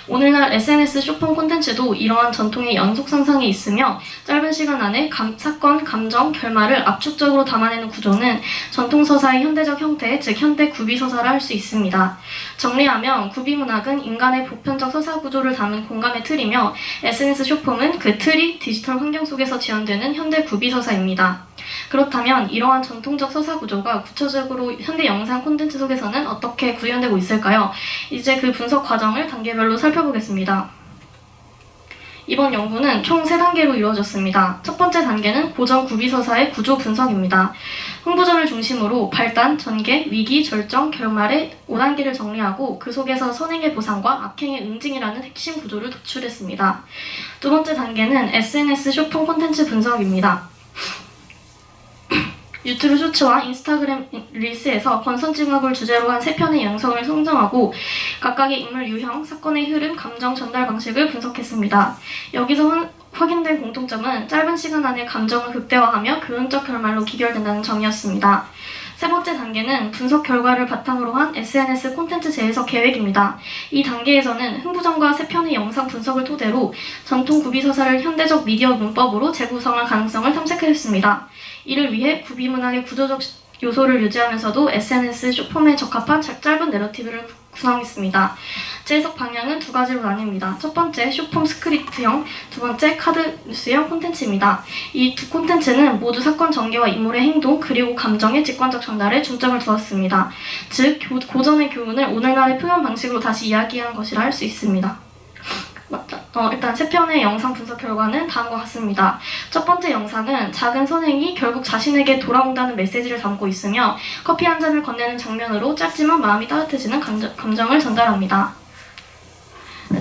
오늘날 SNS 쇼폼 콘텐츠도 이러한 전통의 연속 상상이 있으며 짧은 시간 안에 사건, 감정, 결말을 압축적으로 담아내는 구조는 전통 서사의 현대적 형태, 즉 현대 구비 서사라 할 수 있습니다. 정리하면 구비문학은 인간의 보편적 서사 구조를 담은 공감의 틀이며 SNS 쇼폼은 그 틀이 디지털 환경 속에서 지연되는 현대 구비 서사입니다. 그렇다면 이러한 전통적 서사 구조가 구체적으로 현대 영상 콘텐츠 속에서는 어떻게 구현되고 있을까요? 이제 그 분석 과정을 단계별로 살펴보겠습니다. 이번 연구는 총 3단계로 이루어졌습니다. 첫 번째 단계는 고전 구비서사의 구조 분석입니다. 흥부전을 중심으로 발단, 전개, 위기, 절정, 결말의 5단계를 정리하고 그 속에서 선행의 보상과 악행의 응징이라는 핵심 구조를 도출했습니다. 두 번째 단계는 SNS 쇼폼 콘텐츠 분석입니다. 유튜브 쇼츠와 인스타그램 릴스에서 권선징악을 주제로 한 3편의 영상을 선정하고 각각의 인물 유형, 사건의 흐름, 감정 전달 방식을 분석했습니다. 여기서 확인된 공통점은 짧은 시간 안에 감정을 극대화하며 교훈적 결말로 귀결된다는 점이었습니다. 세 번째 단계는 분석 결과를 바탕으로 한 SNS 콘텐츠 재해석 계획입니다. 이 단계에서는 흥부전과 3편의 영상 분석을 토대로 전통 구비서사를 현대적 미디어 문법으로 재구성할 가능성을 탐색했습니다. 이를 위해 구비문학의 구조적 요소를 유지하면서도 SNS 쇼폼에 적합한 짧은 내러티브를 구성했습니다. 재해석 방향은 두 가지로 나뉩니다. 첫 번째, 쇼폼 스크립트형, 두 번째, 카드 뉴스형 콘텐츠입니다. 이 두 콘텐츠는 모두 사건 전개와 인물의 행동, 그리고 감정의 직관적 전달에 중점을 두었습니다. 즉, 고전의 교훈을 오늘날의 표현 방식으로 다시 이야기한 것이라 할 수 있습니다. 일단 세 편의 영상 분석 결과는 다음과 같습니다. 첫 번째 영상은 작은 선행이 결국 자신에게 돌아온다는 메시지를 담고 있으며 커피 한 잔을 건네는 장면으로 짧지만 마음이 따뜻해지는 감정을 전달합니다.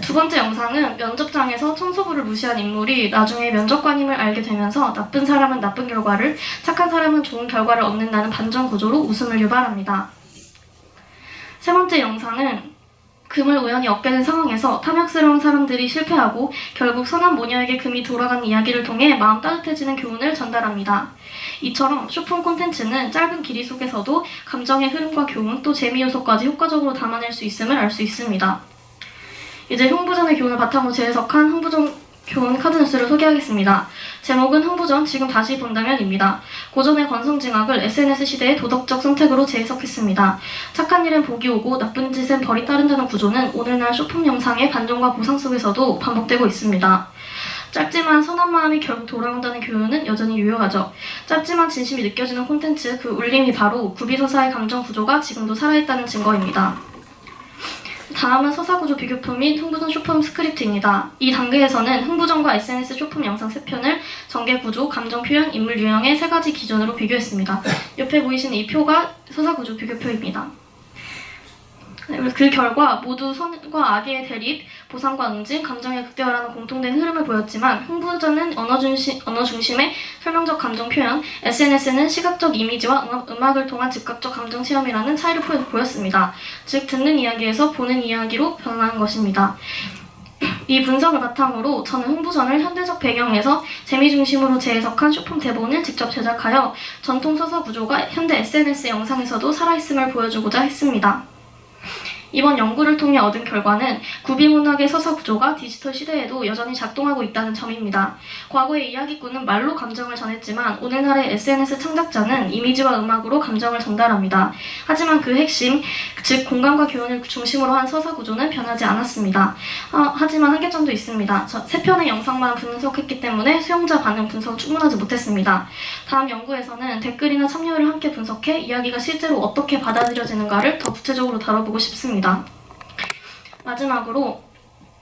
두 번째 영상은 면접장에서 청소부를 무시한 인물이 나중에 면접관임을 알게 되면서 나쁜 사람은 나쁜 결과를, 착한 사람은 좋은 결과를 얻는다는 반전 구조로 웃음을 유발합니다. 세 번째 영상은 금을 우연히 얻게 된 상황에서 탐욕스러운 사람들이 실패하고 결국 선한 모녀에게 금이 돌아간 이야기를 통해 마음 따뜻해지는 교훈을 전달합니다. 이처럼 쇼폼 콘텐츠는 짧은 길이 속에서도 감정의 흐름과 교훈, 또 재미 요소까지 효과적으로 담아낼 수 있음을 알 수 있습니다. 이제 흥부전의 교훈을 바탕으로 재해석한 흥부전 교훈 카드뉴스를 소개하겠습니다. 제목은 흥부전 지금 다시 본다면입니다. 고전의 권성징악을 SNS 시대의 도덕적 선택으로 재해석했습니다. 착한 일엔 복이 오고 나쁜 짓엔 벌이 따른다는 구조는 오늘날 쇼폼 영상의 반전과 보상 속에서도 반복되고 있습니다. 짧지만 선한 마음이 결국 돌아온다는 교훈은 여전히 유효하죠. 짧지만 진심이 느껴지는 콘텐츠, 그 울림이 바로 구비서사의 감정 구조가 지금도 살아있다는 증거입니다. 다음은 서사구조 비교표 및 흥부전 쇼폼 스크립트입니다. 이 단계에서는 흥부전과 SNS 쇼폼 영상 3편을 전개구조, 감정표현, 인물 유형의 3가지 기준으로 비교했습니다. 옆에 보이시는 이 표가 서사구조 비교표입니다. 그 결과 모두 선과 악의 대립, 보상과 응징, 감정의 극대화라는 공통된 흐름을 보였지만 흥부전은 언어 중심의 설명적 감정 표현, SNS는 시각적 이미지와 음악을 통한 즉각적 감정 체험이라는 차이를 보였습니다. 즉 듣는 이야기에서 보는 이야기로 변화한 것입니다. 이 분석을 바탕으로 저는 흥부전을 현대적 배경에서 재미 중심으로 재해석한 쇼폼 대본을 직접 제작하여 전통 서사 구조가 현대 SNS 영상에서도 살아있음을 보여주고자 했습니다. 이번 연구를 통해 얻은 결과는 구비문학의 서사 구조가 디지털 시대에도 여전히 작동하고 있다는 점입니다. 과거의 이야기꾼은 말로 감정을 전했지만 오늘날의 SNS 창작자는 이미지와 음악으로 감정을 전달합니다. 하지만 그 핵심, 즉 공감과 교훈을 중심으로 한 서사 구조는 변하지 않았습니다. 하지만 한계점도 있습니다. 3편의 영상만 분석했기 때문에 수용자 반응 분석은 충분하지 못했습니다. 다음 연구에서는 댓글이나 참여를 함께 분석해 이야기가 실제로 어떻게 받아들여지는가를 더 구체적으로 다뤄보고 싶습니다. 마지막으로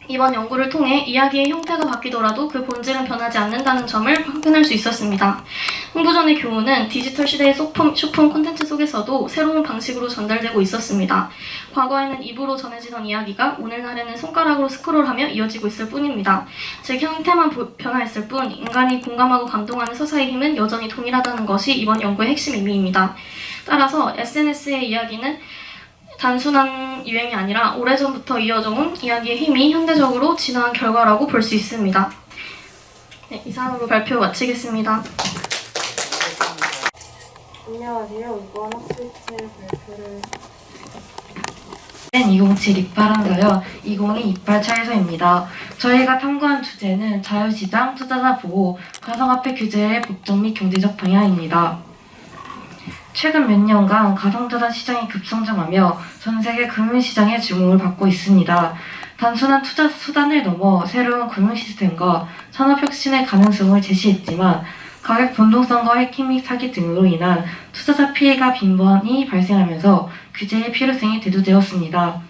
이번 연구를 통해 이야기의 형태가 바뀌더라도 그 본질은 변하지 않는다는 점을 확인할 수 있었습니다. 흥부전의 교훈은 디지털 시대의 쇼폼 콘텐츠 속에서도 새로운 방식으로 전달되고 있었습니다. 과거에는 입으로 전해지던 이야기가 오늘날에는 손가락으로 스크롤하며 이어지고 있을 뿐입니다. 즉 형태만 변화했을 뿐 인간이 공감하고 감동하는 서사의 힘은 여전히 동일하다는 것이 이번 연구의 핵심 의미입니다. 따라서 SNS의 이야기는 단순한 유행이 아니라 오래전부터 이어져 온 이야기의 힘이 현대적으로 진화한 결과라고 볼 수 있습니다. 네, 이상으로 발표 마치겠습니다. 안녕하세요. 이번 학술체 발표를 207 이빨한서요. 202 이빨 차에서입니다. 저희가 탐구한 주제는 자유시장, 투자자 보호, 가상화폐 규제의 법적 및 경제적 방향입니다. 최근 몇 년간 가상자산 시장이 급성장하며 전 세계 금융시장의 주목을 받고 있습니다. 단순한 투자 수단을 넘어 새로운 금융 시스템과 산업 혁신의 가능성을 제시했지만 가격 변동성과 해킹 및 사기 등으로 인한 투자자 피해가 빈번히 발생하면서 규제의 필요성이 대두되었습니다.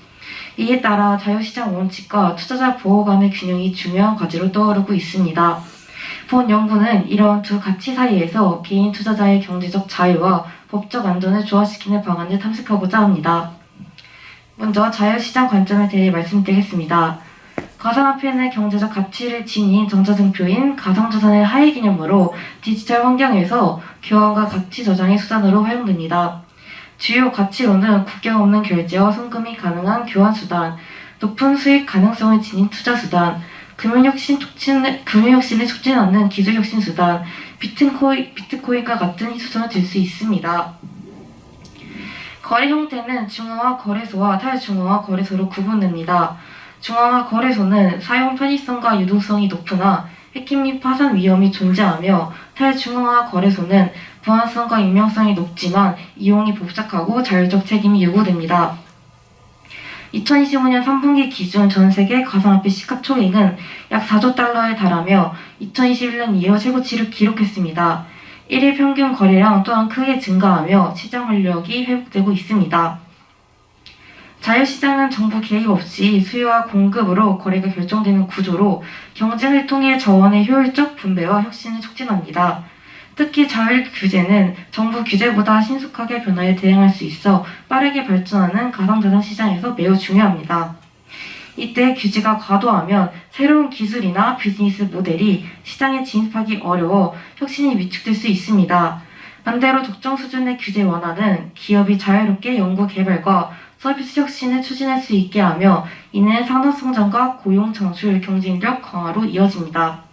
이에 따라 자유시장 원칙과 투자자 보호 간의 균형이 중요한 과제로 떠오르고 있습니다. 본 연구는 이런 두 가치 사이에서 개인 투자자의 경제적 자유와 법적 안전을 조화시키는 방안을 탐색하고자 합니다. 먼저 자유시장 관점에 대해 말씀드리겠습니다. 가상화폐는 경제적 가치를 지닌 전자증표인 가상자산의 하위 개념으로 디지털 환경에서 교환과 가치 저장의 수단으로 활용됩니다. 주요 가치로는 국경 없는 결제와 송금이 가능한 교환 수단, 높은 수익 가능성을 지닌 투자 수단, 금융혁신을 촉진하는 기술혁신 수단, 비트코인과 같은 수단을 들 수 있습니다. 거래 형태는 중앙화 거래소와 탈중앙화 거래소로 구분됩니다. 중앙화 거래소는 사용 편의성과 유동성이 높으나 해킹 및 파산 위험이 존재하며 탈중앙화 거래소는 보안성과 익명성이 높지만 이용이 복잡하고 자율적 책임이 요구됩니다. 2025년 3분기 기준 전 세계 가상화폐 시가총액은 약 4조 달러에 달하며 2021년 이후 최고치를 기록했습니다. 1일 평균 거래량 또한 크게 증가하며 시장 활력이 회복되고 있습니다. 자유시장은 정부 개입 없이 수요와 공급으로 거래가 결정되는 구조로 경쟁을 통해 자원의 효율적 분배와 혁신을 촉진합니다. 특히 자율 규제는 정부 규제보다 신속하게 변화에 대응할 수 있어 빠르게 발전하는 가상자산 시장에서 매우 중요합니다. 이때 규제가 과도하면 새로운 기술이나 비즈니스 모델이 시장에 진입하기 어려워 혁신이 위축될 수 있습니다. 반대로 적정 수준의 규제 완화는 기업이 자유롭게 연구 개발과 서비스 혁신을 추진할 수 있게 하며 이는 산업 성장과 고용 창출, 경쟁력 강화로 이어집니다.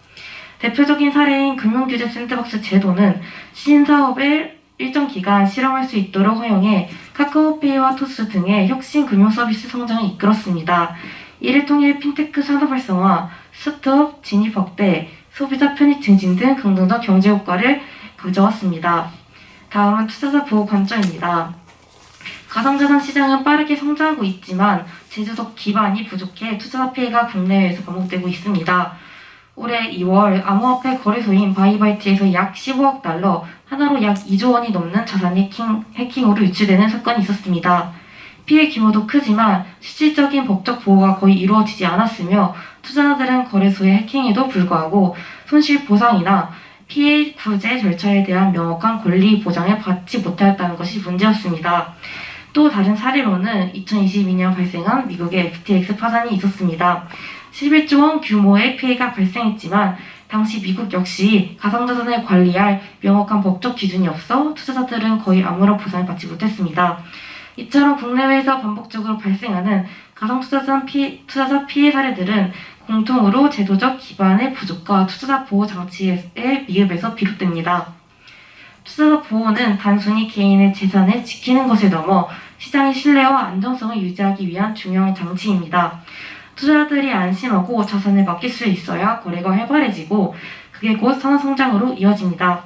대표적인 사례인 금융규제 샌드박스 제도는 신사업을 일정 기간 실험할 수 있도록 허용해 카카오페이와 토스 등의 혁신 금융 서비스 성장을 이끌었습니다. 이를 통해 핀테크 산업 활성화, 스타트업 진입 확대, 소비자 편익 증진 등 긍정적 경제 효과를 가져왔습니다. 다음은 투자자 보호 관점입니다. 가상자산 시장은 빠르게 성장하고 있지만 제도적 기반이 부족해 투자자 피해가 국내외에서 반복되고 있습니다. 올해 2월 암호화폐 거래소인 바이바이트에서 약 15억 달러, 하나로 약 2조 원이 넘는 자산이 해킹으로 유출되는 사건이 있었습니다. 피해 규모도 크지만 실질적인 법적 보호가 거의 이루어지지 않았으며 투자자들은 거래소의 해킹에도 불구하고 손실 보상이나 피해 구제 절차에 대한 명확한 권리 보장을 받지 못하였다는 것이 문제였습니다. 또 다른 사례로는 2022년 발생한 미국의 FTX 파산이 있었습니다. 11조 원 규모의 피해가 발생했지만 당시 미국 역시 가상자산을 관리할 명확한 법적 기준이 없어 투자자들은 거의 아무런 보상을 받지 못했습니다. 이처럼 국내외에서 반복적으로 발생하는 가상투자자 피해 사례들은 공통으로 제도적 기반의 부족과 투자자 보호 장치의 미흡에서 비롯됩니다. 투자자 보호는 단순히 개인의 재산을 지키는 것을 넘어 시장의 신뢰와 안정성을 유지하기 위한 중요한 장치입니다. 투자자들이 안심하고 자산을 맡길 수 있어야 거래가 활발해지고 그게 곧 산업성장으로 이어집니다.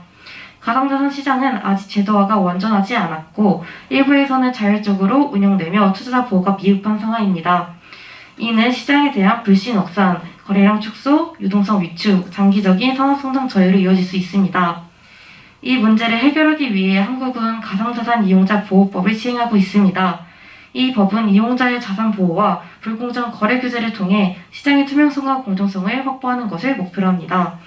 가상자산 시장은 아직 제도화가 완전하지 않았고 일부에서는 자율적으로 운영되며 투자자 보호가 미흡한 상황입니다. 이는 시장에 대한 불신 확산, 거래량 축소, 유동성 위축, 장기적인 산업성장 저해로 이어질 수 있습니다. 이 문제를 해결하기 위해 한국은 가상자산 이용자 보호법을 시행하고 있습니다. 이 법은 이용자의 자산 보호와 불공정 거래 규제를 통해 시장의 투명성과 공정성을 확보하는 것을 목표로 합니다.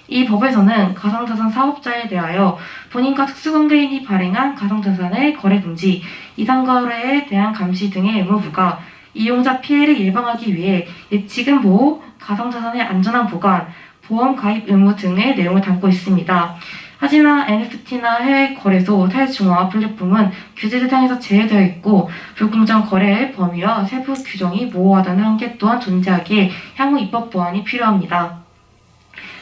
이 법에서는 가상자산 사업자에 대하여 본인과 특수관계인이 발행한 가상자산의 거래 금지, 이상거래에 대한 감시 등의 의무 부과, 이용자 피해를 예방하기 위해 예치금 보호, 가상자산의 안전한 보관, 보험 가입 의무 등의 내용을 담고 있습니다. 하지만 NFT나 해외 거래소, 탈중앙화 플랫폼은 규제 대상에서 제외되어 있고 불공정 거래의 범위와 세부 규정이 모호하다는 한계 또한 존재하기에 향후 입법 보완이 필요합니다.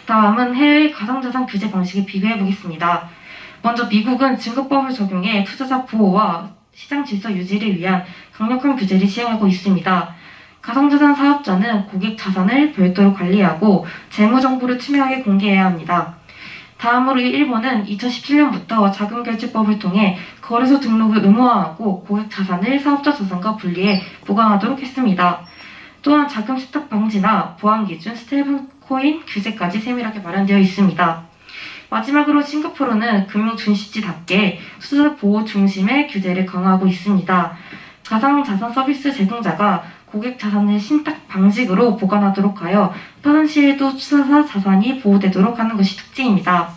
다음은 해외 가상자산 규제 방식을 비교해 보겠습니다. 먼저 미국은 증거법을 적용해 투자자 보호와 시장 질서 유지를 위한 강력한 규제를 시행하고 있습니다. 가상자산 사업자는 고객 자산을 별도로 관리하고 재무 정보를 투명하게 공개해야 합니다. 다음으로 일본은 2017년부터 자금결제법을 통해 거래소 등록을 의무화하고 고객 자산을 사업자 자산과 분리해 보관하도록 했습니다. 또한 자금 세탁 방지나 보안 기준, 스테이블 코인 규제까지 세밀하게 마련되어 있습니다. 마지막으로 싱가포르는 금융 중심지답게 투자자 보호 중심의 규제를 강화하고 있습니다. 가상자산 서비스 제공자가 고객 자산을 신탁 방식으로 보관하도록 하여 파산 시에도 투자자 자산이 보호되도록 하는 것이 특징입니다.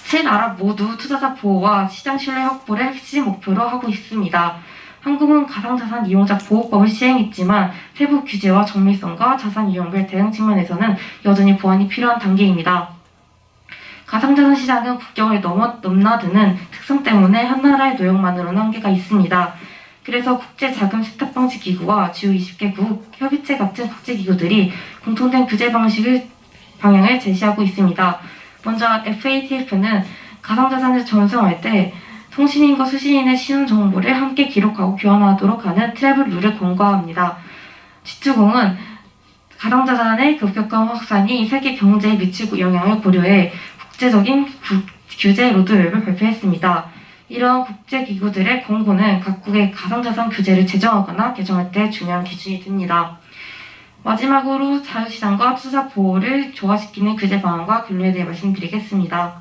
세 나라 모두 투자자 보호와 시장 신뢰 확보를 핵심 목표로 하고 있습니다. 한국은 가상자산 이용자 보호법을 시행했지만 세부 규제와 정밀성과 자산 이용별 대응 측면에서는 여전히 보완이 필요한 단계입니다. 가상자산 시장은 국경을 넘나드는 특성 때문에 한 나라의 노력만으로는 한계가 있습니다. 그래서 국제자금세탁방지기구와 주요 20개국, 협의체 같은 국제기구들이 공통된 규제 방향을 제시하고 있습니다. 먼저 FATF는 가상자산을 전송할 때 통신인과 수신인의 신원 정보를 함께 기록하고 교환하도록 하는 트래블 룰을 권고합니다. G20은 가상자산의 급격한 확산이 세계 경제에 미치고 영향을 고려해 국제적인 규제 로드맵을 발표했습니다. 이러한 국제기구들의 권고는 각국의 가상자산 규제를 제정하거나 개정할 때 중요한 기준이 됩니다. 마지막으로 자유시장과 투자 보호를 조화시키는 규제 방안과 결론에 대해 말씀드리겠습니다.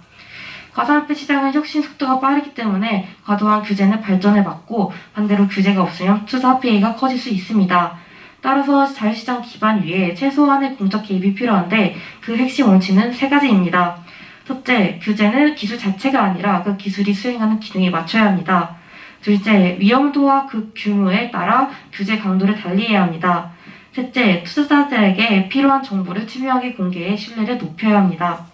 가상화폐 시장은 혁신 속도가 빠르기 때문에 과도한 규제는 발전을 막고 반대로 규제가 없으면 투자 피해가 커질 수 있습니다. 따라서 자유시장 기반 위에 최소한의 공적 개입이 필요한데 그 핵심 원칙은 3가지입니다. 첫째, 규제는 기술 자체가 아니라 그 기술이 수행하는 기능에 맞춰야 합니다. 둘째, 위험도와 그 규모에 따라 규제 강도를 달리해야 합니다. 셋째, 투자자들에게 필요한 정보를 투명하게 공개해 신뢰를 높여야 합니다.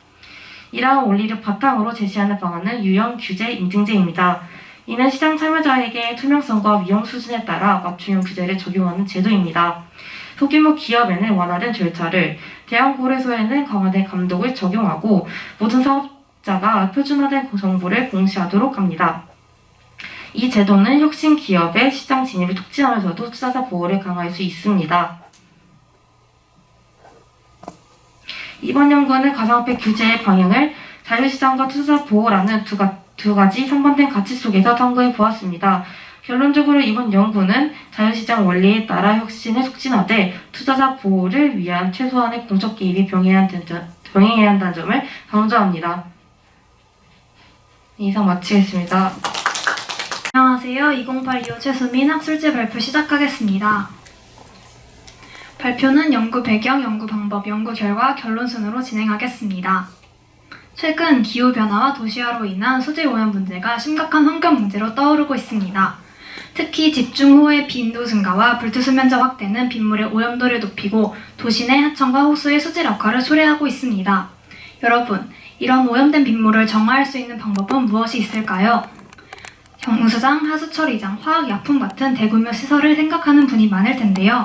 이러한 원리를 바탕으로 제시하는 방안은 유형 규제 인증제입니다. 이는 시장 참여자에게 투명성과 위험 수준에 따라 맞춤형 규제를 적용하는 제도입니다. 소규모 기업에는 완화된 절차를, 대형 거래소에는 강화된 감독을 적용하고 모든 사업자가 표준화된 정보를 공시하도록 합니다. 이 제도는 혁신 기업의 시장 진입을 촉진하면서도 투자자 보호를 강화할 수 있습니다. 이번 연구는 가상화폐 규제의 방향을 자유시장과 투자 보호라는 두 가지 상반된 가치 속에서 탐구해 보았습니다. 결론적으로 이번 연구는 자유시장 원리에 따라 혁신을 촉진하되 투자자 보호를 위한 최소한의 공적 개입이 병행해야 한다는 점을 강조합니다. 이상 마치겠습니다. 안녕하세요. 2082호 최수민 학술지 발표 시작하겠습니다. 발표는 연구 배경, 연구 방법, 연구 결과, 결론 순으로 진행하겠습니다. 최근 기후변화와 도시화로 인한 수질 오염 문제가 심각한 환경 문제로 떠오르고 있습니다. 특히 집중 호우의 빈도 증가와 불투수 면적 확대는 빗물의 오염도를 높이고 도시 내 하천과 호수의 수질 악화를 초래하고 있습니다. 여러분, 이런 오염된 빗물을 정화할 수 있는 방법은 무엇이 있을까요? 정수장, 하수처리장, 화학약품 같은 대규모 시설을 생각하는 분이 많을 텐데요.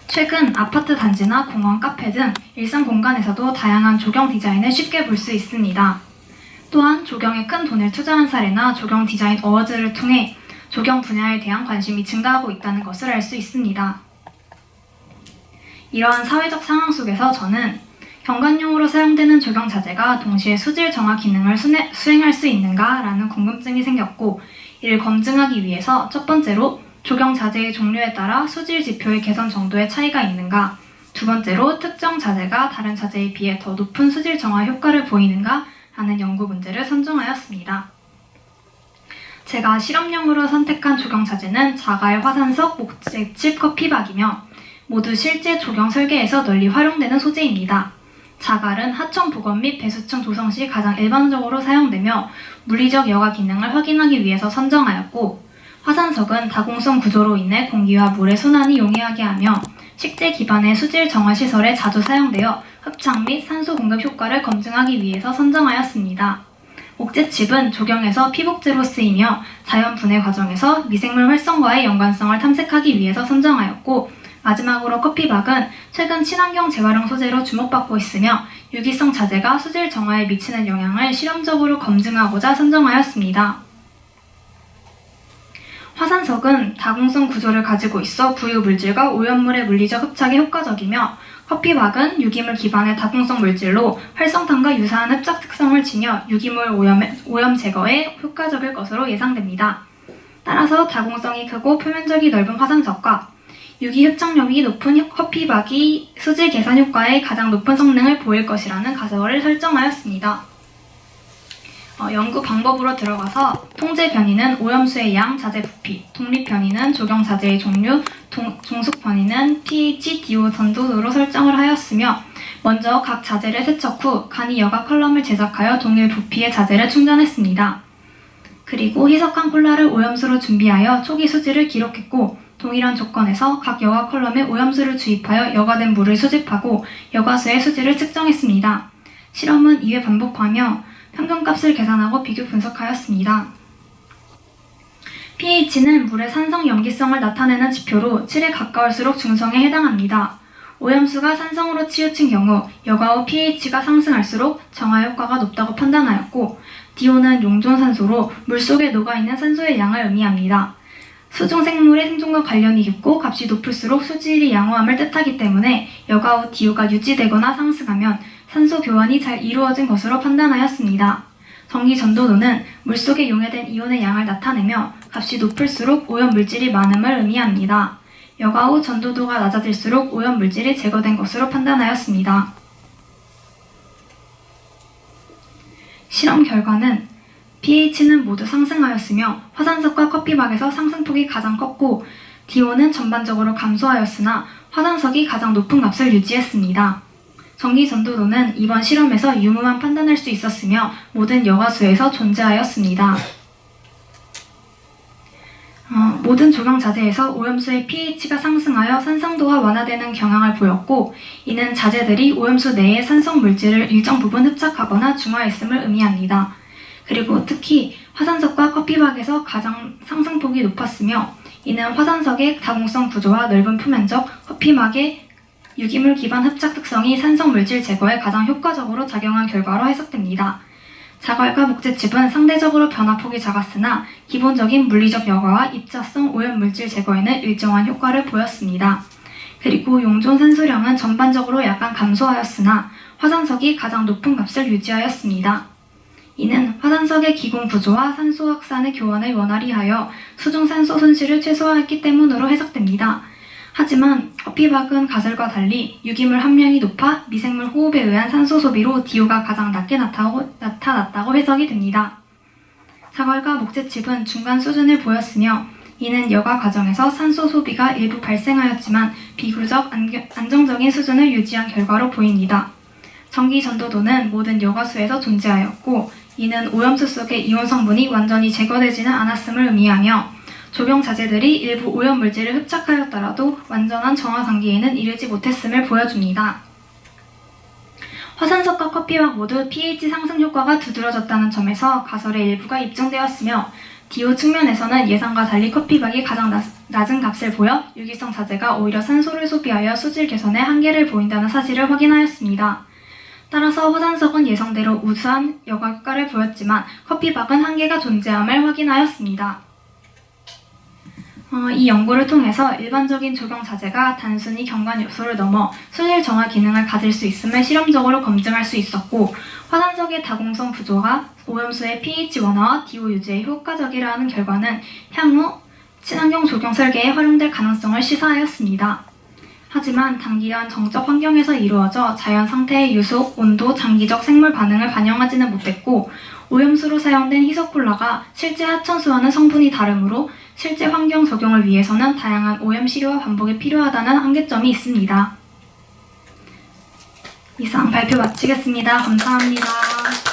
최근 아파트 단지나 공원, 카페 등 일상 공간에서도 다양한 조경 디자인을 쉽게 볼 수 있습니다. 또한 조경에 큰 돈을 투자한 사례나 조경 디자인 어워즈를 통해 조경 분야에 대한 관심이 증가하고 있다는 것을 알 수 있습니다. 이러한 사회적 상황 속에서 저는 경관용으로 사용되는 조경 자재가 동시에 수질 정화 기능을 수행할 수 있는가라는 궁금증이 생겼고, 이를 검증하기 위해서 첫 번째로 조경 자재의 종류에 따라 수질 지표의 개선 정도의 차이가 있는가, 두 번째로 특정 자재가 다른 자재에 비해 더 높은 수질 정화 효과를 보이는가 하는 연구 문제를 선정하였습니다. 제가 실험용으로 선택한 조경 자재는 자갈, 화산석, 목재칩, 커피박이며 모두 실제 조경 설계에서 널리 활용되는 소재입니다. 자갈은 하천 복원 및 배수층 조성 시 가장 일반적으로 사용되며 물리적 여과 기능을 확인하기 위해서 선정하였고, 화산석은 다공성 구조로 인해 공기와 물의 순환이 용이하게 하며 식재 기반의 수질 정화 시설에 자주 사용되어 흡착 및 산소 공급 효과를 검증하기 위해서 선정하였습니다. 목재칩은 조경에서 피복재로 쓰이며 자연 분해 과정에서 미생물 활성과의 연관성을 탐색하기 위해서 선정하였고, 마지막으로 커피박은 최근 친환경 재활용 소재로 주목받고 있으며 유기성 자재가 수질 정화에 미치는 영향을 실험적으로 검증하고자 선정하였습니다. 화산석은 다공성 구조를 가지고 있어 부유 물질과 오염물의 물리적 흡착에 효과적이며, 커피박은 유기물 기반의 다공성 물질로 활성탄과 유사한 흡착 특성을 지녀 유기물 오염 제거에 효과적일 것으로 예상됩니다. 따라서 다공성이 크고 표면적이 넓은 화산석과 유기 흡착력이 높은 커피박이 수질 개선 효과에 가장 높은 성능을 보일 것이라는 가설을 설정하였습니다. 연구 방법으로 들어가서 통제 변이는 오염수의 양, 자재 부피, 독립 변이는 조경 자재의 종류, 종속 변이는 pH, DO 전도로 설정을 하였으며, 먼저 각 자재를 세척 후 간이 여과 컬럼을 제작하여 동일 부피의 자재를 충전했습니다. 그리고 희석한 콜라를 오염수로 준비하여 초기 수질을 기록했고, 동일한 조건에서 각 여과 컬럼에 오염수를 주입하여 여과된 물을 수집하고 여과수의 수질을 측정했습니다. 실험은 2회 반복하며 평균값을 계산하고 비교 분석하였습니다. pH는 물의 산성 염기성을 나타내는 지표로 7에 가까울수록 중성에 해당합니다. 오염수가 산성으로 치우친 경우 여과 후 pH가 상승할수록 정화 효과가 높다고 판단하였고, DO는 용존산소로 물속에 녹아있는 산소의 양을 의미합니다. 수중 생물의 생존과 관련이 깊고 값이 높을수록 수질이 양호함을 뜻하기 때문에 여과 후 DO가 유지되거나 상승하면 산소 교환이 잘 이루어진 것으로 판단하였습니다. 전기 전도도는 물속에 용해된 이온의 양을 나타내며 값이 높을수록 오염물질이 많음을 의미합니다. 여과 후 전도도가 낮아질수록 오염물질이 제거된 것으로 판단하였습니다. 실험 결과는 pH는 모두 상승하였으며 화산석과 커피박에서 상승폭이 가장 컸고 DO는 전반적으로 감소하였으나 화산석이 가장 높은 값을 유지했습니다. 전기 전도도는 이번 실험에서 유무만 판단할 수 있었으며 모든 여과수에서 존재하였습니다. 모든 조경 자재에서 오염수의 pH가 상승하여 산성도가 완화되는 경향을 보였고 이는 자재들이 오염수 내의 산성 물질을 일정 부분 흡착하거나 중화했음을 의미합니다. 그리고 특히 화산석과 커피박에서 가장 상승폭이 높았으며 이는 화산석의 다공성 구조와 넓은 표면적, 커피막의 유기물 기반 흡착 특성이 산성 물질 제거에 가장 효과적으로 작용한 결과로 해석됩니다. 자갈과 목재칩은 상대적으로 변화폭이 작았으나 기본적인 물리적 여과와 입자성 오염물질 제거에는 일정한 효과를 보였습니다. 그리고 용존 산소량은 전반적으로 약간 감소하였으나 화산석이 가장 높은 값을 유지하였습니다. 이는 화산석의 기공 구조와 산소 확산의 교환을 원활히 하여 수중 산소 손실을 최소화했기 때문으로 해석됩니다. 하지만 커피박은 가설과 달리 유기물 함량이 높아 미생물 호흡에 의한 산소 소비로 DO가 가장 낮게 나타났다고 해석이 됩니다. 자갈과 목재칩은 중간 수준을 보였으며 이는 여과 과정에서 산소 소비가 일부 발생하였지만 비교적 안정적인 수준을 유지한 결과로 보입니다. 전기 전도도는 모든 여과수에서 존재하였고 이는 오염수 속의 이온 성분이 완전히 제거되지는 않았음을 의미하며 조경 자재들이 일부 오염물질을 흡착하였더라도 완전한 정화 단계에는 이르지 못했음을 보여줍니다. 화산석과 커피박 모두 pH 상승 효과가 두드러졌다는 점에서 가설의 일부가 입증되었으며 DO 측면에서는 예상과 달리 커피박이 가장 낮은 값을 보여 유기성 자재가 오히려 산소를 소비하여 수질 개선에 한계를 보인다는 사실을 확인하였습니다. 따라서 화산석은 예상대로 우수한 여과 효과를 보였지만 커피박은 한계가 존재함을 확인하였습니다. 이 연구를 통해서 일반적인 조경 자재가 단순히 경관 요소를 넘어 수질 정화 기능을 가질 수 있음을 실험적으로 검증할 수 있었고 화산석의 다공성 구조가 오염수의 pH 완화와 DO 유지에 효과적이라는 결과는 향후 친환경 조경 설계에 활용될 가능성을 시사하였습니다. 하지만 단기간 정적 환경에서 이루어져 자연 상태의 유속, 온도, 장기적 생물 반응을 반영하지는 못했고 오염수로 사용된 희석콜라가 실제 하천수와는 성분이 다르므로 실제 환경 적용을 위해서는 다양한 오염 시료와 반복이 필요하다는 한계점이 있습니다. 이상 발표 마치겠습니다. 감사합니다.